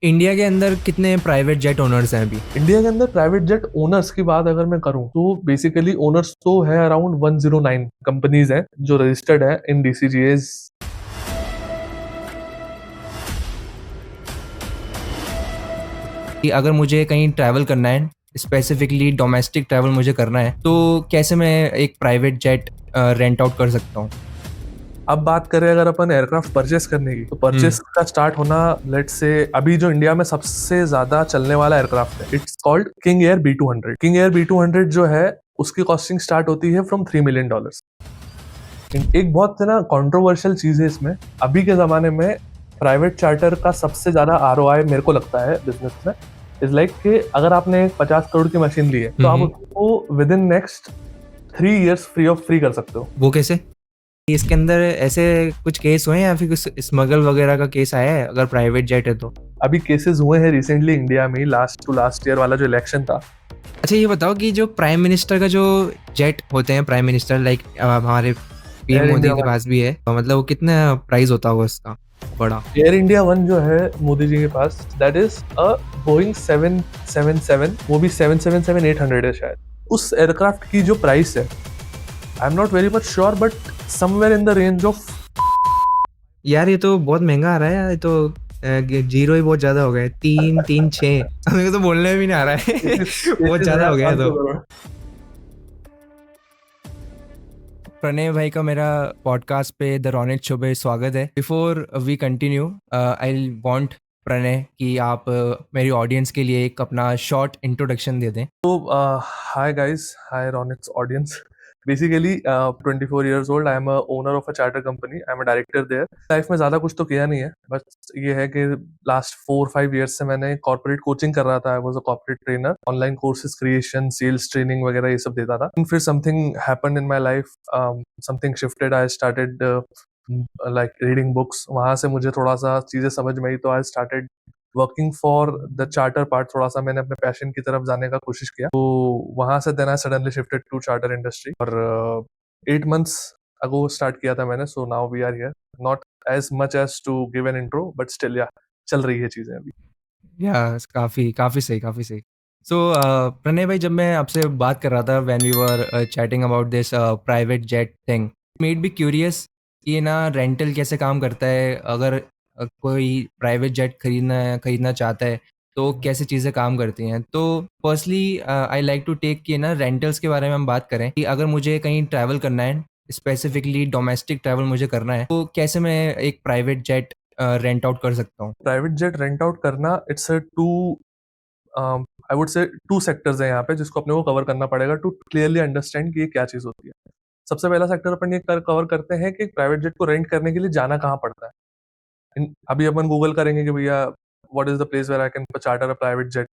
India के अंदर कितने प्राइवेट जेट ओनर्स हैं अभी? इंडिया के अंदर प्राइवेट जेट ओनर्स की बात अगर मैं करूं तो बेसिकली ओनर्स तो है अराउंड 109 कंपनीज हैं जो रजिस्टर्ड है इन डीसीजीएस। कि अगर मुझे कहीं ट्रैवल करना है, स्पेसिफिकली डोमेस्टिक ट्रैवल मुझे करना है, तो कैसे मैं एक प्राइवेट जेट रेंट आउट कर सकता हूँ? अब बात करें अगर अपन एयरक्राफ्ट परचेस करने की तो परचेस का स्टार्ट होना लेट्स से अभी जो इंडिया में सबसे ज्यादा चलने वाला एयरक्राफ्ट है it's called king air B200। King air B200 जो है उसकी कॉस्टिंग स्टार्ट होती है फ्रॉम $3 million। एक बहुत है ना कंट्रोवर्शियल चीज है इसमें। अभी के जमाने में प्राइवेट चार्टर का सबसे ज्यादा ROI मेरे को लगता है बिजनेस में इज लाइक कि अगर आपने 50 करोड़ की मशीन ली है तो आप उसको with in next 3 years free कर सकते हो। वो कैसे? इसके अंदर ऐसे कुछ केस हुए हैं या फिर कुछ स्मगल वगैरह का केस आया है अगर प्राइवेट जेट है तो? अभी केसेस हुए हैं रिसेंटली इंडिया में, लास्ट ईयर वाला जो इलेक्शन था। अच्छा, ये बताओ कि जो प्राइम मिनिस्टर का जो जेट होते हैं, प्राइम मिनिस्टर लाइक हमारे पीएम एयर मोदी इंडिया के वन पास भी है, तो मतलब वो कितना प्राइस होता होगा उसका बड़ा? एयर इंडिया वन जो है मोदी जी के पास दैट इज अ बोइंग 777, वो भी 777-800 है शायद। उस एयरक्राफ्ट की जो प्राइस है I am not very much sure but somewhere in the range of यार ये तो बहुत महंगा आ रहा है यार, ये तो जीरो ही बहुत ज्यादा हो गया है। 336 मेरे को तो बोलने भी नहीं आ रहा है। बहुत ज्यादा हो गया है तो। करोड़। प्रणय भाई का मेरा पॉडकास्ट पे द रॉनेट शो पे स्वागत है। Before we continue, I want Pranay कि आप मेरी ऑडियंस के लिए एक अपना शॉर्ट इंट्रोडक्शन दे दें। So, hi guys, hi Ronit's audience. Basically, 24 years old. I am a owner of a charter company. I am a director there. Life में ज़्यादा कुछ तो किया नहीं है, बस ये है कि लास्ट 4-5 years से मैंने कॉर्पोरेट कोचिंग कर रहा था। I was a corporate trainer, online courses creation, sales training वगैरह ये सब देता था। फिर something happened in my life, something shifted. I started like reading books. वहां से मुझे थोड़ा सा चीजें समझ में आई तो I started working for the charter part. थोड़ा सा मैंने अपने पैशन की तरफ जाने का कोशिश किया, तो वहां से then I suddenly shifted to charter industry. और 8 months अगो स्टार्ट किया था मैंने। So now we are here, not as much as to give an intro but still या चल रही है चीजें अभी। या काफ़ी काफ़ी सही, काफ़ी सही। सो प्रणय भाई, जब मैं आपसे बात कर रहा था when we were chatting about this private jet thing, made me curious कि ये ना रेंटल कैसे काम करता है। अगर कोई प्राइवेट जेट खरीदना चाहता है तो कैसे चीज़ें काम करती हैं। तो firstly I like to take कि ना रेंटल्स के बारे में हम बात करें कि अगर मुझे कहीं ट्रैवल करना है, स्पेसिफिकली डोमेस्टिक ट्रैवल मुझे करना है, तो कैसे मैं एक प्राइवेट जेट रेंट आउट कर सकता हूँ? प्राइवेट जेट रेंट आउट करना it's a two I would say 2 sectors हैं यहाँ पे जिसको अपने को कवर करना पड़ेगा टू क्लियरली अंडरस्टैंड कि ये क्या चीज होती है। सबसे पहला सेक्टर अपन ये कवर करते हैं कि प्राइवेट जेट को रेंट करने के लिए जाना कहाँ पड़ता है। अभी अपन गूगल करेंगे कि भैया what is the place where I can charter a private jet,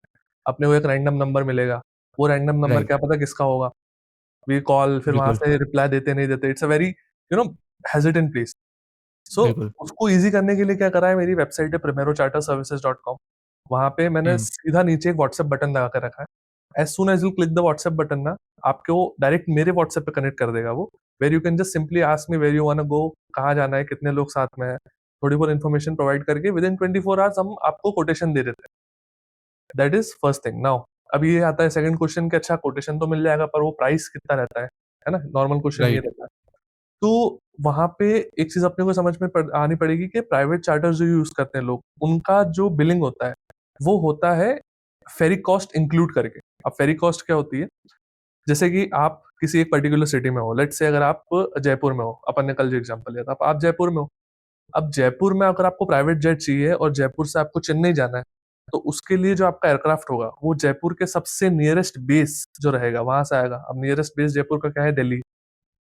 अपने को एक रैंडम नंबर मिलेगा। वो रैंडम नंबर राइट, क्या पता किसका होगा। वी कॉल, फिर वहां बिल्कुल, से रिप्लाई देते नहीं देते। It's a very you know hesitant place. So बिल्कुल। उसको इजी करने के लिए क्या करा है, मेरी वेबसाइट है primerocharterservices.com। वहां पे मैंने हुँ, सीधा नीचे एक व्हाट्सएप बटन लगा कर रखा है। As soon as you click the WhatsApp button ना, आपको डायरेक्ट मेरे व्हाट्सएप पे कनेक्ट कर देगा वो। Where you can just simply ask me where you want to go, कहाँ जाना है, कितने लोग साथ में है, थोड़ी बहुत इन्फॉर्मेशन प्रोवाइड करके विद इन 24 hours हम आपको कोटेशन दे देते हैं। That is first thing. Now अभी ये आता है सेकंड क्वेश्चन कि अच्छा कोटेशन तो मिल जाएगा पर वो प्राइस कितना रहता है ना। नॉर्मल क्वेश्चन ये राइट, रहता है। तो वहां पे एक चीज अपने को समझ में आनी पड़ेगी कि प्राइवेट चार्टर जो यूज करते हैं लोग, उनका जो बिलिंग होता है वो होता है फेरी कॉस्ट इंक्लूड करके। अब फेरी कॉस्ट क्या होती है, जैसे कि आप किसी एक पर्टिकुलर सिटी में हो, लेट से अगर आप जयपुर में हो, अपन ने कल जो एग्जांपल लिया था, आप जयपुर में हो। अब जयपुर में अगर आपको प्राइवेट जेट चाहिए और जयपुर से आपको चेन्नई जाना है, तो उसके लिए जो आपका एयरक्राफ्ट होगा वो जयपुर के सबसे नियरेस्ट बेस जो रहेगा वहां से आएगा। अब नियरेस्ट बेस जयपुर का क्या है, दिल्ली।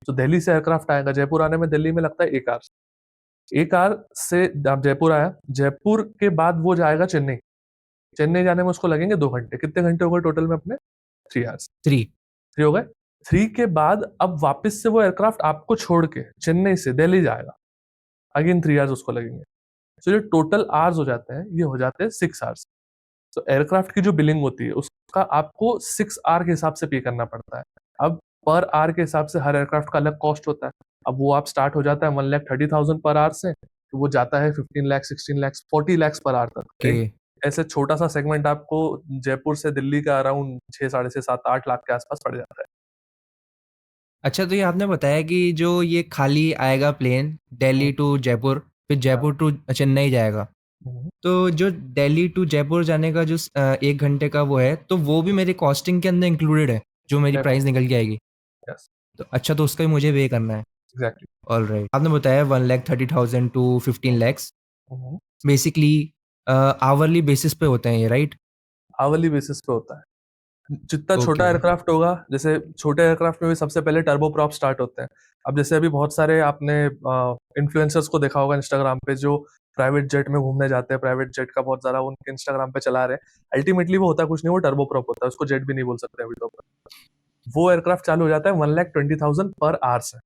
तो दिल्ली से एयरक्राफ्ट आएगा, जयपुर आने में दिल्ली में लगता है 1 आवर। 1 आवर से आप जयपुर आया, जयपुर के बाद वो जाएगा चेन्नई। चेन्नई जाने में उसको लगेंगे 2 घंटे। कितने घंटे हो गए टोटल में अपने? 3 आवर्स। 3। 3 हो गए। 3 के बाद अब वापस से वो एयरक्राफ्ट आपको छोड़ के चेन्नई से दिल्ली जाएगा, अगेन 3 आवर्स उसको लगेंगे। तो जो टोटल आवर्स हो जाते हैं ये हो जाते हैं 6 आवर्स। तो एयरक्राफ्ट की जो बिलिंग होती है उसका आपको 6 आवर के हिसाब से पे करना पड़ता है। अब पर आवर के हिसाब से हर एयरक्राफ्ट का अलग कॉस्ट होता है। अब वो आप स्टार्ट हो जाता है 1,30,000 पर आवर से, तो वो जाता है 15 लाख, 16 लाख, 40 लाख पर आवर तक, ओके, राइट। ऐसे छोटा सा सेगमेंट आपको जयपुर से दिल्ली का अराउंड 6, साढ़े 6, 7, 8 लाख के आसपास पड़ जाता है। अच्छा, तो ये आपने बताया कि जो ये खाली आएगा प्लेन दिल्ली टू जयपुर, फिर जयपुर टू चेन्नई जाएगा। हम्म, तो जो दिल्ली टू जयपुर जाने का जो 1 घंटे का वो है, तो वो भी मेरी कॉस्टिंग के अंदर इंक्लूडेड है, जो मेरी प्राइस निकल के आएगी? यस, तो अच्छा, तो उसका भी मुझे पे करना है। एग्जैक्टली। ऑलराइट। आपने बताया 1,30,000 to 15 lakhs basically hourly basis पे होते हैं ये, राइट? आवरली बेसिस पे होता है। जितना छोटा ओके। एयरक्राफ्ट होगा, जैसे छोटे एयरक्राफ्ट में भी सबसे पहले टर्बो प्रॉप स्टार्ट होते हैं। अब जैसे अभी बहुत सारे आपने इन्फ्लुएंसर्स को देखा होगा इंस्टाग्राम पे, जो प्राइवेट जेट में घूमने जाते हैं, प्राइवेट जेट का बहुत ज्यादा उनके इंस्टाग्राम पे चला रहे हैं। अल्टीमेटली वो होता कुछ नहीं, वो टर्बो प्रॉप होता है, उसको जेट भी नहीं बोल सकते अभी तो। वो एयरक्राफ्ट चालू हो जाता है 1,20,000 पर आवर से।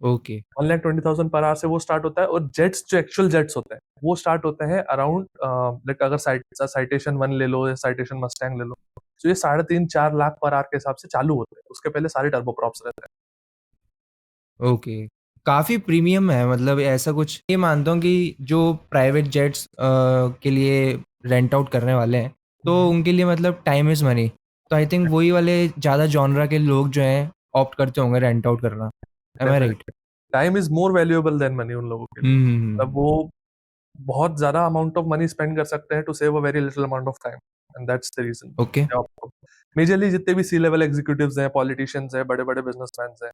ओके। 1,20,000 पर आवर से वो स्टार्ट होता है। और जेट्स, जो एक्चुअल जेट्स होते हैं, वो स्टार्ट होते हैं अराउंड, लाइक अगर साइटेशन 1 ले लो या साइटेशन मस्टैंग ले लो, तो ये 3.5-4 लाख पर आवर के हिसाब से चालू होते हैं। उसके पहले सारे टर्बो प्रॉप्स रहते हैं। ओके। काफ़ी प्रीमियम है, मतलब ऐसा कुछ ये मानता हूँ कि जो प्राइवेट जेट्स के लिए रेंट आउट करने वाले हैं, तो उनके लिए मतलब टाइम इज़ मनी। तो आई थिंक वही वाले ज़्यादा जॉनरा के लोग जो हैं ऑप्ट करते होंगे रेंट आउट करना। Am I right? Definitely time is more valuable than money उन लोगों के लिए। मतलब वो बहुत ज्यादा अमाउंट ऑफ मनी स्पेंड कर सकते हैं to save a very little amount of time, and that's the reason. Okay. Majorly जितने भी सी लेवल एग्जीक्यूटिव्स हैं, पॉलिटिशियंस हैं, बड़े बड़े बिजनेसमैन हैं,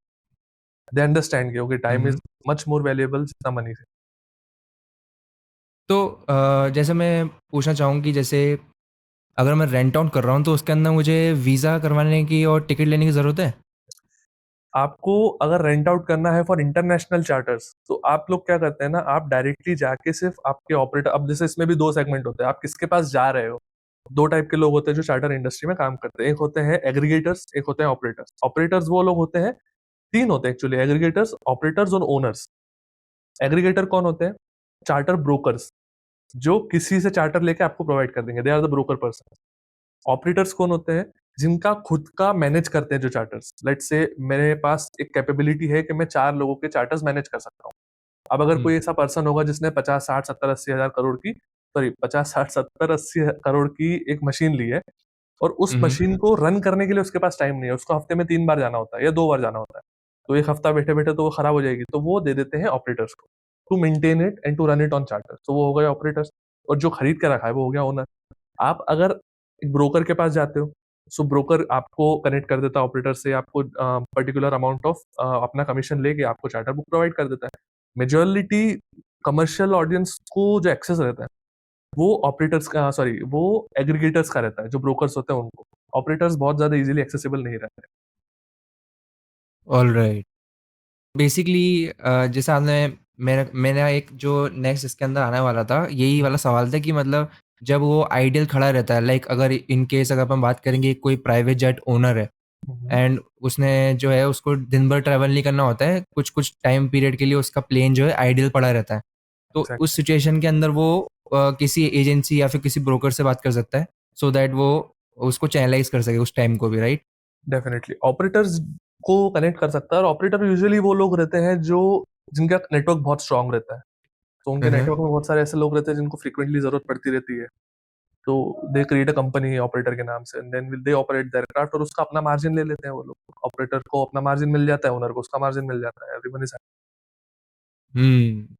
दे अंडरस्टैंड कि okay, time is much more valuable जितना मनी है। तो जैसे मैं पूछना चाहूँ कि जैसे अगर मैं रेंट आउट कर रहा हूँ, तो उसके अंदर मुझे वीज़ा करवाने की और टिकट लेने की ज़रूरत है? आपको अगर रेंट आउट करना है फॉर इंटरनेशनल चार्टर्स, तो आप लोग क्या करते हैं ना, आप डायरेक्टली जाके सिर्फ आपके ऑपरेटर, अब जैसे इसमें भी दो सेगमेंट होते हैं, आप किसके पास जा रहे हो। दो टाइप के लोग होते हैं जो चार्टर इंडस्ट्री में काम करते हैं। एक होते हैं एग्रीगेटर्स, एक होते हैं ऑपरेटर्स। ऑपरेटर्स वो लोग होते हैं, तीन होते हैं एक्चुअली: एग्रीगेटर्स, ऑपरेटर्स और ओनर्स। एग्रीगेटर कौन होते हैं? चार्टर ब्रोकर्स, जो किसी से चार्टर लेके आपको प्रोवाइड कर देंगे, they are the broker person. Operators कौन होते हैं? जिनका खुद का मैनेज करते हैं जो चार्टर्स। लेट से मेरे पास एक कैपेबिलिटी है कि मैं 4 लोगों के चार्टर्स मैनेज कर सकता हूँ। अब अगर हुँ, कोई ऐसा पर्सन होगा जिसने 50, 60, 70, 80 हजार करोड़ की, सॉरी, 50, 60, 70, 80 करोड़ की एक मशीन ली है, और उस हुँ, मशीन को रन करने के लिए उसके पास टाइम नहीं है, उसको हफ्ते में 3 बार जाना होता है या 2 बार जाना होता है, तो एक हफ्ता बैठे बैठे तो वो खराब हो जाएगी, तो वो दे देते हैं ऑपरेटर्स को, to maintain it and to run it on charter. तो वो हो गए ऑपरेटर्स। और जो खरीद के रखा है वो हो गया ओनर। आप अगर एक ब्रोकर के पास जाते हो, सो ब्रोकर आपको कनेक्ट कर देता है ऑपरेटर से, आपको पर्टिकुलर अमाउंट ऑफ अपना कमीशन लेके आपको चार्टर बुक प्रोवाइड कर देता है। मेजॉरिटी कमर्शियल ऑडियंस को जो एक्सेस रहता है, वो ऑपरेटर्स का, सॉरी, वो एग्रीगेटर्स का रहता है, जो ब्रोकर्स होते हैं उनको। ऑपरेटर्स बहुत ज्यादा इजीली एक्सेसिबल नहीं रहते। ऑलराइट। बेसिकली जैसे आपने मेरा एक जो नेक्स्ट इसके अंदर आने वाला था, यही वाला सवाल था कि मतलब जब वो आइडियल खड़ा रहता है, लाइक अगर इन केस अगर अपन बात करेंगे, कोई प्राइवेट जेट ओनर है एंड उसने जो है उसको दिन भर ट्रैवल नहीं करना होता है, कुछ कुछ टाइम पीरियड के लिए उसका प्लेन जो है आइडियल पड़ा रहता है, तो उस एग्जैक्टली, सिचुएशन के अंदर वो किसी एजेंसी या फिर किसी ब्रोकर से बात कर सकता है, सो दैट वो उसको चैनलाइज कर सके उस टाइम को भी, राइट? डेफिनेटली ऑपरेटर्स को कनेक्ट कर सकता है। और ऑपरेटर यूजुअली वो लोग रहते हैं जो, जिनका नेटवर्क बहुत स्ट्रांग रहता है। तो उनके नेटवर्क में बहुत सारे ऐसे लोग रहते हैं जिनको फ्रीक्वेंटली जरूरत पड़ती रहती है। तो they create a company operator के नाम से, and then will they operate the aircraft, और उसका अपना मार्जिन ले लेते हैं वो लोग। ऑपरेटर को अपना मार्जिन मिल जाता है, ओनर को उसका मार्जिन मिल जाता है, everyone is. Hmm.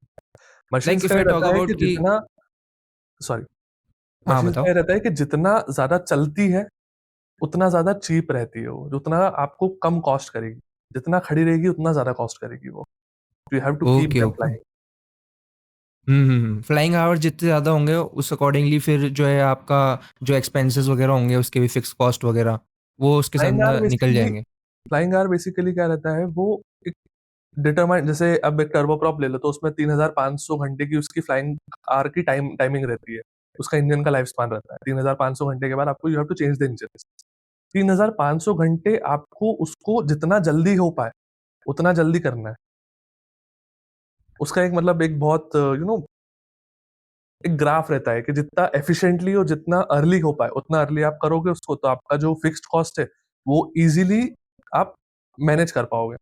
Like machines का इफ ये आई टॉक रहता है कि अबाउट कि जितना, सॉरी, हाँ, मशीन्स का बताओ। ये रहता है कि जितना ज्यादा चलती है उतना ज्यादा चीप रहती है वो, उतना आपको कम कॉस्ट करेगी। जितना खड़ी रहेगी उतना ज्यादा कॉस्ट करेगी वो। You have to keep okay, them okay. Flying. Flying hours जितने ज़्यादा होंगे उस अकॉर्डिंगली फिर जो है आपका जो एक्सपेंसेस वगैरह होंगे उसके भी फिक्स कॉस्ट वगैरह वो उसके फ्लाइंग आवर साथ निकल बेसिकली जाएंगे। फ्लाइंग आवर बेसिकली क्या रहता है, वो एक डिटरमाइंड, जैसे अब एक टर्बोप्रॉप ले लो, तो उसमें 3,500 घंटे की उसकी फ्लाइंग आवर की टाइमिंग रहती है। उसका इंजन का लाइफ स्पान रहता है 3,500 घंटे के बाद आपको you have to change the engine. 3,500 घंटे आपको उसको जितना जल्दी हो पाए उतना जल्दी करना है। उसका एक मतलब एक बहुत एक ग्राफ रहता है कि जितना एफिशिएंटली और जितना अर्ली हो पाए उतना अर्ली आप करोगे उसको, तो आपका जो फिक्स्ड कॉस्ट है वो इजीली आप मैनेज कर पाओगे।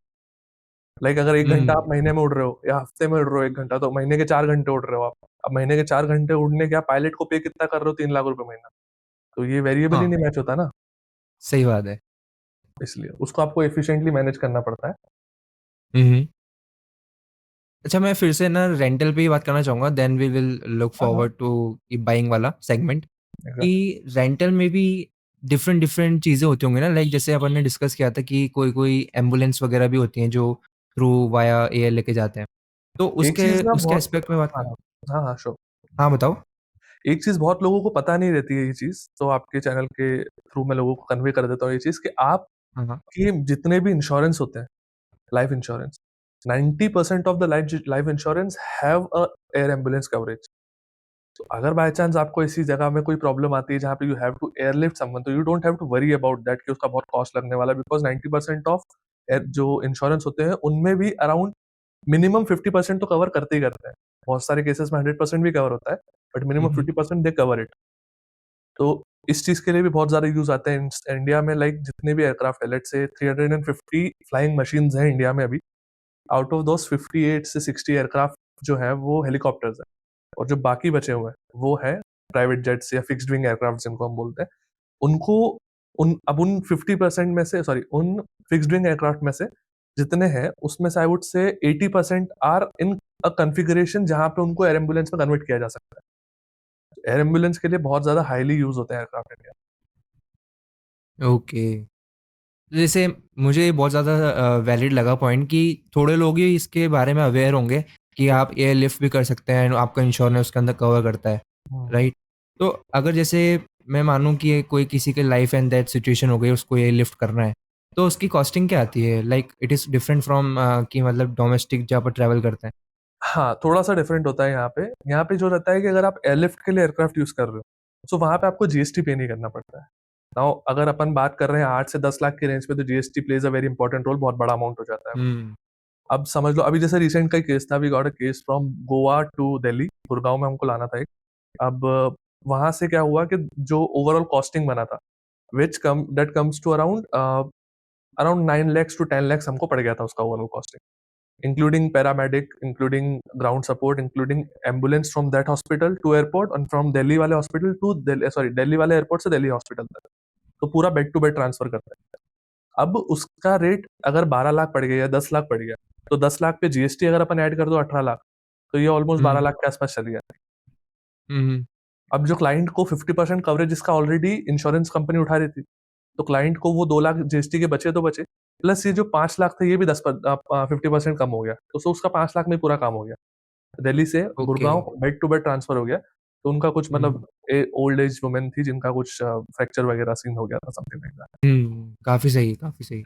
लाइक अगर 1 घंटा आप हम्म। महीने में उड़ रहे हो या हफ्ते में उड़ रहे हो 1 घंटा, तो महीने के 4 घंटे उड़ रहे हो आप। अब महीने के 4 घंटे उड़ने के आप पायलट को पे कितना कर रहे हो, 3 लाख रुपए महीना, तो ये वेरिएबल ही हाँ, नहीं मैच होता ना, सही बात है। इसलिए उसको आपको एफिशिएंटली मैनेज करना पड़ता है। हम्म। अच्छा, मैं फिर से ना रेंटल पे ही बात करना चाहूँगा, देन वी विल लुक हाँ, हाँ, फॉरवर्ड टू बाइंग वाला सेगमेंट। कि एग्ज़ैक्ट रेंटल में भी डिफरेंट डिफरेंट चीज़ें होती होंगी ना, लाइक जैसे अपन ने डिस्कस किया था कि कोई कोई एम्बुलेंस वगैरह भी होती हैं जो थ्रू वाया एयर लेके जाते हैं, तो एक उसके चीज़ ना उसके बहुत एस्पेक्ट में बात हाँ, करें। हाँ, हाँ, श्योर। हाँ, बताओ। एक चीज़ बहुत लोगों को पता नहीं रहती है ये चीज़, तो आपके चैनल के थ्रू मैं लोगों को कन्वे कर देता हूँ ये चीज़ कि हाँ, हाँ। आपके जितने भी इंश्योरेंस होते हैं, life insurance, 90% of the life insurance have a air ambulance coverage. तो अगर बाय चांस आपको इसी जगह में कोई प्रॉब्लम आती है जहाँ पे you have to airlift someone, तो you don't have to worry about that कि उसका बहुत कॉस्ट लगने वाला है, बिकॉज़ 90% ऑफ जो इंश्योरेंस होते हैं, उनमें भी अराउंड मिनिमम 50% तो कवर करते ही करते हैं। बहुत सारे केसेस में 100% भी कवर होता है, but minimum hmm. 50% they cover it. तो इस चीज़ के लिए भी बहुत ज़्यादा यूज़ आते हैं। इंडिया में लाइक जितने भी एयरक्राफ्ट है, लेट्स से 350 फ्लाइंग मशीन्स हैं इंडिया में अभी। आउट ऑफ दोज़ 58 से 60 एयरक्राफ्ट जो हैं वो हेलीकॉप्टर्स हैं, और जो बाकी बचे हुए हैं वो है प्राइवेट जेट्स या फिक्स्ड विंग एयरक्राफ्ट जिनको हम बोलते हैं। उनको उन 50% में से, सॉरी, उन फिक्स्ड विंग एयरक्राफ्ट में से जितने हैं उसमें से आई वुड से 80% आर इन अ कॉन्फ़िगरेशन जहाँ पे उनको एयर एम्बुलेंस में कन्वर्ट किया जा सकता है। एयर एम्बुलेंस के लिए बहुत ज़्यादा हाइली यूज़ होते हैं एयरक्राफ्ट इंडिया। ओके। जैसे मुझे बहुत ज़्यादा वैलिड लगा पॉइंट कि थोड़े लोग ही इसके बारे में अवेयर होंगे कि आप एयर लिफ्ट भी कर सकते हैं, आपका इंश्योरेंस उसके अंदर कवर करता है, हुँ। राइट? तो अगर जैसे मैं मानूँ कि कोई किसी के लाइफ एंड डेथ सिचुएशन हो गई, उसको एयर लिफ्ट करना है, तो उसकी कॉस्टिंग क्या आती है? Like it is different from कि मतलब डोमेस्टिक जहाँ पर ट्रैवल करते हैं। हाँ, थोड़ा-सा डिफरेंट होता है यहाँ पे। यहाँ पे जो रहता है कि अगर आप एयरलिफ्ट के लिए एयरक्राफ्ट यूज़ कर रहे हो, सो वहाँ पे आपको जीएसटी पे नहीं करना पड़ता है। नाउ अगर अपन बात कर रहे हैं 8 से 10 लाख की रेंज पे, तो GST plays a very important role, बहुत बड़ा अमाउंट हो जाता है वो। हुँ। अब समझ लो अभी जैसे रिसेंट का ही केस था, we got a case from Goa to Delhi, Gurgaon में हमको लाना था एक। अब वहाँ से क्या हुआ कि जो ओवरऑल कॉस्टिंग बना था, which come that comes to around 9 lakhs to 10 lakhs हमको पड़ गया था उसका overall costing, including paramedic, including ground support, including ambulance from that hospital to airport, and from Delhi वाले hospital to Delhi, sorry, Delhi वाले एयरपोर्ट से दिल्ली हॉस्पिटल तक। तो पूरा बेड टू बेड ट्रांसफर करते हैं। अब उसका रेट अगर 12 लाख पड़ गया या 10 लाख पड़ गया, तो 10 लाख पे जीएसटी अगर अपन ऐड कर दो 18 लाख, तो ये ऑलमोस्ट 12 हुँ, लाख के आसपास चली जाती है। हुँ, हुँ, अब जो क्लाइंट को 50% कवरेज इसका ऑलरेडी इंश्योरेंस कंपनी उठा रही थी, तो क्लाइंट को वो 2 लाख जीएसटी के बचे तो बचे, प्लस ये जो 5 लाख थे ये भी 50% कम हो गया। तो उसका 5 लाख में पूरा काम हो गया। दिल्ली से okay. Gurgaon bed to bed transfer हो गया। तो उनका कुछ हुँ, मतलब ओल्ड एज वुमेन थी जिनका कुछ फ्रैक्चर वगैरह सीन हो गया था, समथिंग लाइक दैट। हुँ, काफ़ी सही, काफ़ी सही।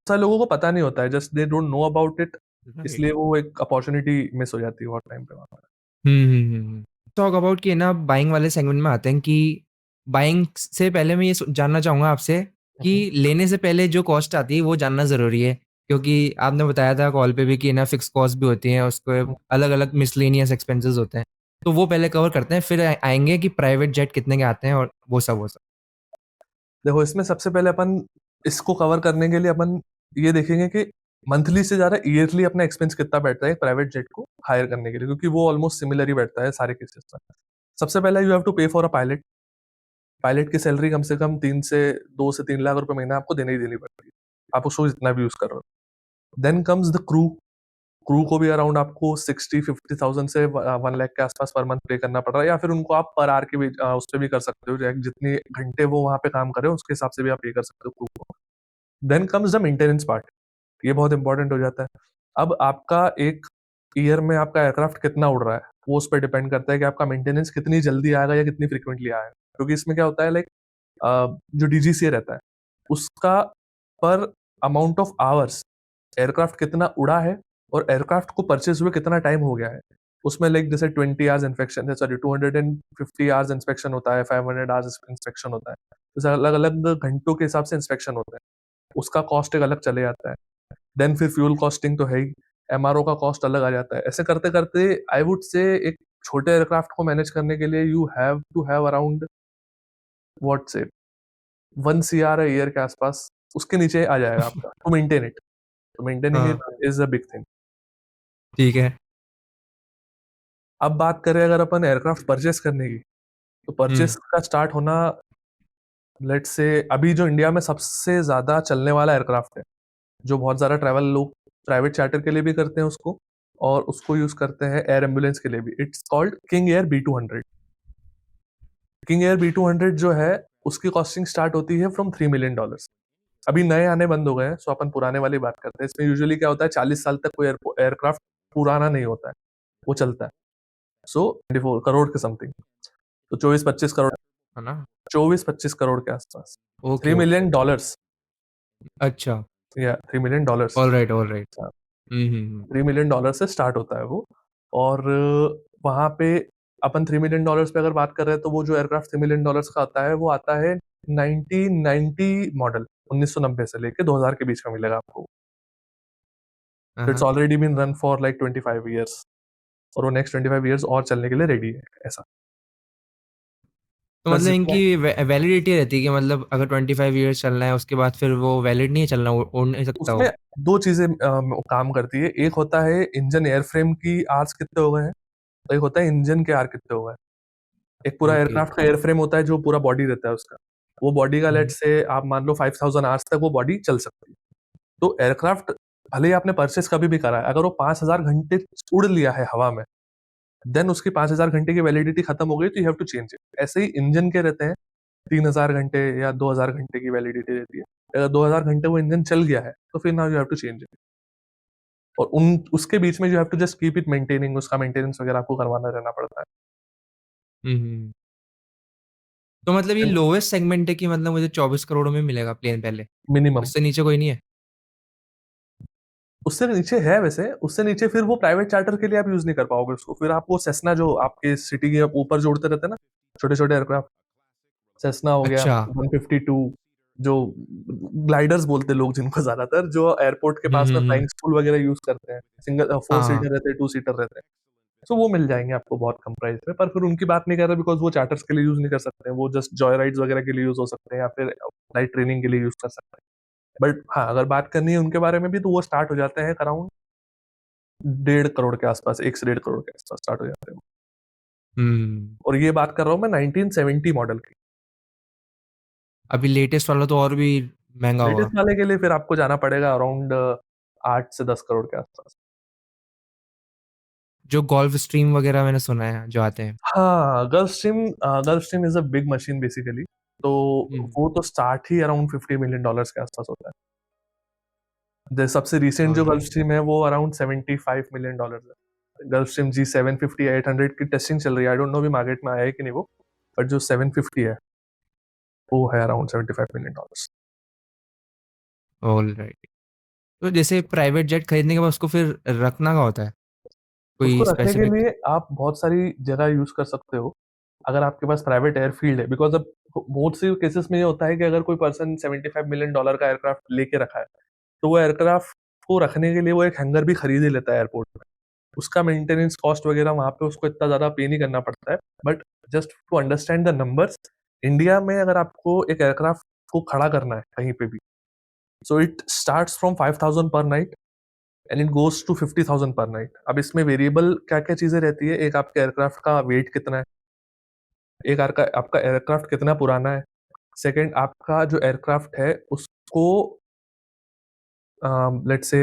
सारे लोगों को पता नहीं होता है, just they don't know about it, right. इसलिए वो एक अपॉर्च्युनिटी मिस हो जाती है बहुत टाइम पे वहाँ पर। हुँ, hmm, hmm, hmm. Talk about कि ना बाइंग वाले सेगमेंट में आते हैं कि बाइंग से पहले मैं ये जानना चाहूँगा आपसे हुँ, कि हुँ, लेने से पहले जो कॉस्ट आती है वो जानना ज़रूरी है। क्योंकि आपने बताया था कॉल पे भी कि ना फिक्स कॉस्ट भी होती हैं, उसके हुँ। अलग-अलग मिसलेनियस एक्सपेंसेस होते हैं। तो वो पहले कवर करते हैं, फिर आएँगे कि प्राइवेट जेट कितने के आते हैं और वो सब, वो सब। देखो, इसमें सबसे पहले अपन इसको कवर करने के लिए अपन ये देखेंगे कि मंथली से ज़्यादा ईयरली अपना एक्सपेंस कितना बैठता है प्राइवेट जेट को हायर करने के लिए, क्योंकि वो ऑलमोस्ट सिमिलर ही बैठता है सारे केसेस में। सबसे पहले यू हैव टू पे फॉर अ पायलट। पायलट की सैलरी कम से कम 3 से 2 से 3 लाख रुपए महीना आपको देनी ही देनी पड़ती है। आप उसको जितना भी यूज़ कर रहे हो। Then comes the crew. Crew को भी अराउंड आपको 60-50,000 से 1 लाख के आसपास पर मंथ पे करना पड़ रहा है, या फिर उनको आप पर आवर के भी उस पे भी कर सकते हो, जितने घंटे वो वहाँ पे काम कर रहे हो उसके हिसाब से भी आप पे कर सकते हो क्रू को। Then comes the maintenance part. ये बहुत इंपॉर्टेंट हो जाता है। अब आपका एक ईयर में आपका एयरक्राफ्ट कितना उड़ रहा है, वो उस पे डिपेंड करता है कि आपका मेंटेनेंस कितनी जल्दी आएगा या कितनी फ्रीक्वेंटली आएगा। क्योंकि इसमें क्या होता है, लाइक जो डीजीसीए रहता है, उसका पर अमाउंट ऑफ आवर्स एयरक्राफ्ट कितना उड़ा है और एयरक्राफ्ट को परचेज़ हुए कितना टाइम हो गया है। उसमें लाइक जैसे 20 आवर्स इंस्पेक्शन है, सॉरी, 250 आवर्स इंस्पेक्शन होता है, 500 आवर्स इंस्पेक्शन होता है। तो अलग-अलग घंटों के हिसाब से इंस्पेक्शन होता है। उसका कॉस्ट एक अलग चले जाता है। देन फिर फ्यूल कॉस्टिंग तो है ही, एमआरओ का कॉस्ट अलग आ जाता है। ऐसे करते-करते आई वुड से एक छोटे एयरक्राफ्ट को मैनेज करने के लिए you have to have around what से 1 सीआर अ ईयर के आसपास, उसके नीचे आ जाएगा आपका टू मेंटेन इट। तो मेंटेनिंग हाँ, it is a big thing. ठीक है। अब बात करें अगर अपन एयरक्राफ्ट परचेस करने की, तो परचेस का स्टार्ट होना, लेट्स से अभी जो इंडिया में सबसे ज्यादा चलने वाला एयरक्राफ्ट है, जो बहुत ज्यादा ट्रैवल लोग प्राइवेट चार्टर के लिए भी करते हैं उसको, और उसको यूज करते हैं एयर एम्बुलेंस के लिए भी, it's called king air B200। King air B200 जो है, उसकी कॉस्टिंग स्टार्ट होती है फ्रॉम $3 million। अभी नए आने बंद हो गए हैं, सो अपन पुराने वाली बात करते हैं। इसमें यूजुअली क्या होता है, 40 साल तक कोई एयरक्राफ्ट पुराना नहीं होता है, वो चलता है। सो 24 करोड़ के समथिंग, तो 24-25 करोड़, है ना? 24-25 करोड़ के आसपास। Okay, three okay. Million dollars अच्छा। या $3 million। Alright, alright. हुँ। 3 मिलियन डॉलर से स्टार्ट होता है वो। और वहां पे अपन $3 million पे अगर बात कर रहे हैं, तो वो जो एयरक्राफ्ट $3 million का आता है, वो आता है 1990 मॉडल, 1990 से लेके 2000 के बीच में मिलेगा आपको। हाँ, इट्स हाँ। Already been run for like 25 years, और वो नेक्स्ट 25 years और चलने के लिए रेडी है, ऐसा। तो प्लस मतलब जितना, इनकी वैलिडिटी रहती है कि मतलब अगर 25 ईयर्स चलना है उसके बाद फिर वो वैलिड नहीं है, चलना उड़ नहीं सकता उसमें वो? दो चीजें काम करती है। एक होता है इंजन एयरफ्रेम की आर्स कितने हो गए हैं, और एक होता है इंजन के आर कितने हो गए हैं। एक पूरा ओके। एयरक्राफ्ट का एयरफ्रेम होता है, जो पूरा बॉडी रहता है उसका, वो बॉडी का लेट हुँ। से आप मान लो 5000 आवर्स तक वो बॉडी चल सकती है। तो एयरक्राफ्ट भले ही आपने परचेस कभी भी करा है, अगर वो 5000 घंटे उड़ लिया है हवा में, देन उसकी 5000 घंटे की वैलिडिटी खत्म हो गई, तो you have to change it. ऐसे ही इंजन के रहते हैं, 3000 घंटे या 2000 घंटे की वैलिडिटी रहती है। अगर 2000 घंटे वो इंजन चल गया है, तो फिर now you have to change it. और उन उसके बीच में you have to just keep it maintaining, उसका मेंटेनेंस वगैरह आपको करवाना रहना पड़ता हुँ। तो मतलब ये है, लोएस्ट सेगमेंट है कि मतलब मुझे 24 करोड़ में मिलेगा प्लेन पहले, मिनिमम। उससे नीचे कोई नहीं है? उससे नीचे है वैसे, उससे नीचे फिर वो प्राइवेट चार्टर के लिए आप यूज नहीं कर पाओगे उसको। फिर आप वो सेस्ना, जो आपके सिटी के ऊपर जो उड़ते रहते हैं ना, छोटे छोटे एयरक्राफ्ट, सेस्ना हो गया, अच्छा। 152, जो ग्लाइडर्स बोलते हैं लोग जिनको, ज्यादातर जो एयरपोर्ट के पास में फ्लाइंग हुँ। स्कूल वगैरह यूज करते हैं, सिंगल फोर हाँ, हाँ। सीटर रहते हैं, 2 सीटर रहते हैं। सो वो मिल जाएंगे आपको बहुत कम प्राइस में। पर फिर उनकी बात नहीं कर रहे, बिकॉज वो चार्टर्स के लिए यूज नहीं कर सकते हैं, वो जस्ट जॉय राइड्स वगैरह के लिए यूज हो सकते हैं, या फिर फ्लाइट ट्रेनिंग के लिए यूज कर सकते हैं। बट हाँ, अगर बात करनी है उनके बारे में भी, तो वो स्टार्ट हो जाते हैं अराउंड 1.5 करोड़ के आसपास, 1 से 1.5 करोड़ के आसपास स्टार्ट हो जाते हैं। हुँ। और ये बात कर रहा हूँ मैं 1970 मॉडल की। अभी लेटेस्ट वाला तो और भी महँगा होगा। लेटेस्ट वाले के लिए फिर आपको जाना पड़ेगा अराउंड 8 से 10 करोड़ के आसपास। जो गोल्फ स्ट्रीम वगैरह मैंने सुना है जो आते हैं। हाँ, gulf stream is a big machine basically. तो हुँ। वो तो स्टार्ट ही अराउंड $50 million के आसपास होता है। सबसे रिसेंट जो गल्फ ऑलराइट। स्ट्रीम है, वो अराउंड $75 million है। गल्फ स्ट्रीम G750 या 800 की टेस्टिंग चल रही है। आई डोंट नो अभी मार्केट में आया है कि नहीं वो, बट जो 750 है, वो है अराउंड $75 million। ऑलराइट। तो जैसे प्राइवेट जेट खरीदने के बाद उसको फिर रखना का होता है? उसको कोई रखने के स्पेसिफिक? लिए आप बहुत सारी जगह यूज कर सकते हो, अगर आपके पास प्राइवेट एयरफील्ड है। बिकॉज अब बहुत से केसेस में ये होता है कि अगर कोई पर्सन $75 million का एयरक्राफ्ट लेके रखा है, तो वो एयरक्राफ्ट को रखने के लिए वो एक हैंगर भी खरीद ही लेता है एयरपोर्ट में। उसका मेंटेनेंस कॉस्ट वगैरह वहां पे उसको इतना ज्यादा पे नहीं करना पड़ता है। But just to understand the numbers, India में अगर आपको एक एयरक्राफ्ट को खड़ा करना है कहीं पे भी, so it starts from 5000 per night and it goes to 50,000 per night. अब इसमें वेरिएबल क्या क्या चीजें रहती है, एक आपके एयरक्राफ्ट का वेट कितना है, एक आपका आपका एयरक्राफ्ट कितना पुराना है, सेकंड आपका जो एयरक्राफ्ट है उसको, लेट्स से,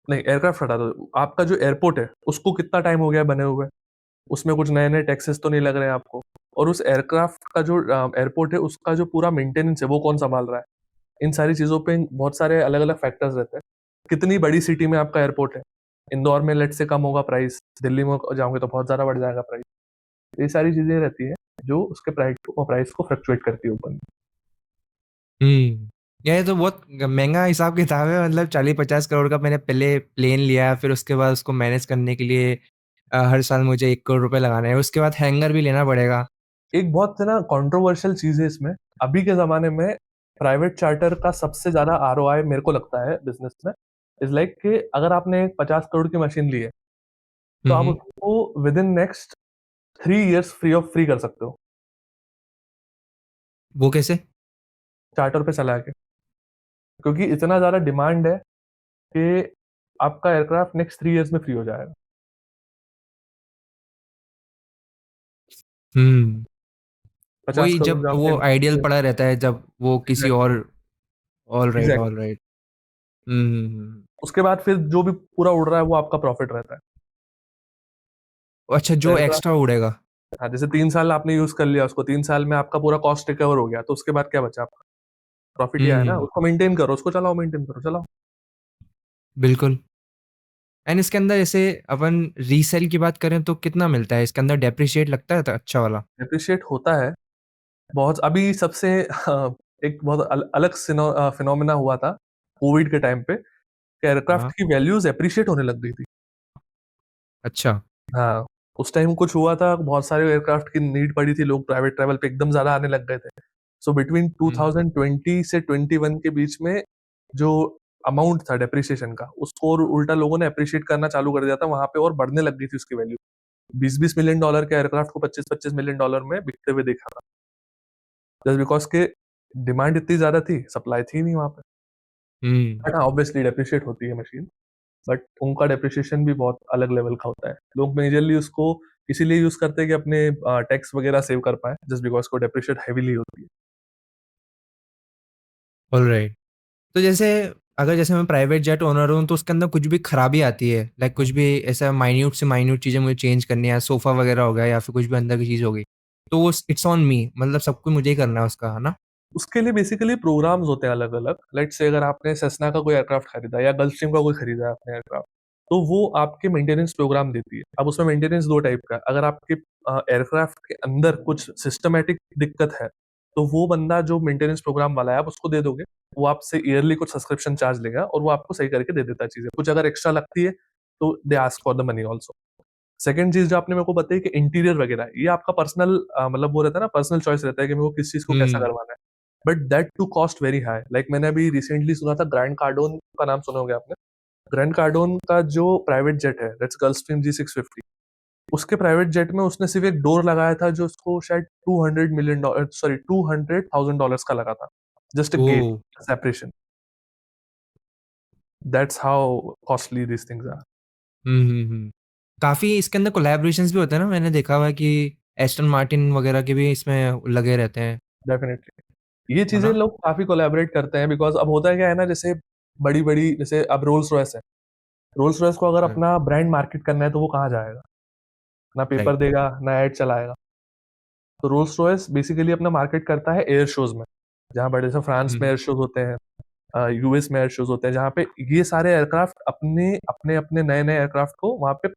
नहीं एयरक्राफ्ट हटा दो, आपका जो एयरपोर्ट है उसको कितना टाइम हो गया बने हुए, उसमें कुछ नए नए टैक्सेस तो नहीं लग रहे हैं आपको, और उस एयरक्राफ्ट का जो एयरपोर्ट है उसका जो पूरा मेंटेनेंस है वो कौन संभाल रहा है। इन सारी चीजों पे बहुत सारे अलग अलग फैक्टर्स रहते हैं। कितनी बड़ी सिटी में आपका एयरपोर्ट है, इंदौर में लेट से कम होगा प्राइस, दिल्ली में जाओगे तो बहुत ज्यादा बढ़ जाएगा प्राइस। ये सारी चीजें रहती है जो उसके प्राइस को फ्लक्चुएट करती है ऊपर। हुँ। ये तो बहुत महँगा हिसाब किताब है, मतलब 40-50 करोड़ का मैंने पहले प्लेन लिया, फिर उसके बाद उसको मैनेज करने के लिए हर साल मुझे 1 करोड़ रुपए लगाने हैं, उसके बाद हैंगर भी लेना पड़ेगा। एक बहुत है ना कंट्रोवर्शियल चीज है इसमें, अभी के जमाने में प्राइवेट चार्टर का सबसे ज्यादा ROI मेरे को लगता है बिजनेस में, इज लाइक कि अगर आपने एक 50 करोड़ की मशीन ली है, तो हुँ, आप हुँ। उसको with in next 3 years free कर सकते हो, वो कैसे? चार्टर पे चला के। क्योंकि इतना ज्यादा डिमांड है कि आपका एयरक्राफ्ट नेक्स्ट 3 years में फ्री हो जाएगा। हम्म। 50 वही करोड़ जब जो आपने वो इन्वेस्ट आइडियल किया। पड़ा रहता है, जब वो किसी एग्जैक्टली। और। All right, exact. All right. Hmm. उसके बाद फिर जो भी पूरा उड़ रहा है वो आपका प्रॉफिट रहता है। अच्छा, तो जो एयरक्राफ्ट, एक्स्ट्रा उड़ेगा। हाँ, जैसे 3 साल आपने यूज कर लिया उसको, 3 साल में आपका पूरा कॉस्ट रिकवर हो गया, तो उसके बाद क्या बचा आपका? प्रॉफिट ही आया ना। हम्म। उसको मेंटेन करो, उसको चलाओ, मेंटेन करो, चलाओ। बिल्कुल। एंड इसके अंदर जैसे अपन रीसेल की बात करें तो कितना मिलता है इसके अंदर, डेप्रिशिएट लगता है तो अच्छा वाला। अप्रिशिएट होता है बहुत। अभी सबसे एक बहुत अलग फिनोमिना हुआ था कोविड के टाइम पे, एयरक्राफ्ट हाँ। की वैल्यूज अप्रिशिएट होने लग गई थी। अच्छा। हाँ, उस टाइम कुछ हुआ था, बहुत सारे एयरक्राफ्ट की नीड पड़ी थी, लोग प्राइवेट ट्रैवल पे एकदम ज्यादा आने लग गए थे। सो बिटवीन हम्म। 2020 से 21 के बीच में जो अमाउंट था डेप्रिसिएशन का, उसको और उल्टा लोगों ने अप्रिशिएट करना चालू कर दिया था वहां पे, और बढ़ने लग गई थी उसकी वैल्यू। 20-20 मिलियन डॉलर के एयरक्राफ्ट को 25-25 मिलियन डॉलर में बिकते हुए देखा था, जस्ट बिकॉज के डिमांड इतनी ज्यादा थी, सप्लाई थी नहीं वहां पे। हम्म। बट हाँ, ऑब्वियसली डेप्रिशिएट होती है मशीन, बट उनका डेप्रिसिएशन भी बहुत अलग लेवल का होता है। लोग मेजरली उसको इसीलिए यूज करते हैं कि अपने टैक्स वगैरह सेव कर पाए, जस्ट बिकॉज को डेप्रिशिएट हैवीली होती है। All right. तो जैसे अगर जैसे मैं प्राइवेट जेट ओनर हूँ तो उसके अंदर कुछ भी खराबी आती है, लाइक कुछ भी ऐसा माइन्यूट से माइन्यूट चीज़ें मुझे चेंज करनी है, सोफ़ा वगैरह हो गया या फिर कुछ भी अंदर की चीज़ हो गई, तो वो इट्स ऑन मी, मतलब सब कुछ मुझे ही करना है उसका, है ना? उसके लिए बेसिकली प्रोग्राम्स होते हैं अलग अलग। लेट्स से अगर आपने सेस्ना का कोई एयरक्राफ्ट खरीदा या गल्फस्ट्रीम का कोई खरीदा है आपने एयरक्राफ्ट, तो वो आपके मेंटेनेंस प्रोग्राम देती है। अब उसमें मेंटेनेंस दो टाइप का है। अगर आपके एयरक्राफ्ट के अंदर कुछ सिस्टमेटिक दिक्कत है, तो वो बंदा जो मेंटेनेंस प्रोग्राम वाला है आप उसको दे दोगे, वो आपसे ईयरली कुछ सब्सक्रिप्शन चार्ज लेगा और वो आपको सही करके दे देता है चीजें। कुछ अगर एक्स्ट्रा लगती है तो they ask for the money also. Second चीज जो आपने मेरे को बताई कि इंटीरियर वगैरह है, ये आपका पर्सनल मतलब वो रहता है ना, पर्सनल चॉइस रहता है कि मेरे को किस चीज को कैसा हुँ। करवाना है। But that to cost very high. Like मैंने अभी रिसेंटली सुना था, ग्रैंड कार्डोन का नाम सुना होगा आपने। ग्रैंड कार्डोन का जो प्राइवेट जेट है, दैट्स गल्फस्ट्रीम G650, उसके प्राइवेट जेट में उसने सिर्फ एक डोर लगाया था जो उसको शायद $200 मिलियन, सॉरी $200,000 का लगा था, just a get oh! Separation. That's how costly this things are. Hmm, hmm, hmm. काफ़ी इसके अंदर कोलैबोरेशंस भी होते हैं ना, मैंने देखा हुआ है कि एस्टन मार्टिन वगैरह के भी इसमें लगे रहते हैं, डेफिनेटली ये है चीजें ना? लोग काफी कोलैबोरेट करते हैं, बिकॉज अब होता है क्या है ना, जैसे बड़ी बड़ी, जैसे अब रोल्स रॉयस है। रोल्स रॉयस को अगर हाँ, अपना ब्रांड मार्केट करना है तो वो कहाँ जाएगा? ना पेपर राइट। देगा, ना एड चलाएगा। तो रोल्स रॉयस बेसिकली अपना मार्केट करता है एयर शोज में, जहाँ बड़े से फ्रांस में हुँ, एयर शोज होते हैं, यूएस में एयर शोज होते हैं, जहाँ पे ये सारे एयरक्राफ्ट अपने अपने अपने नए नए एयरक्राफ्ट को वहाँ पे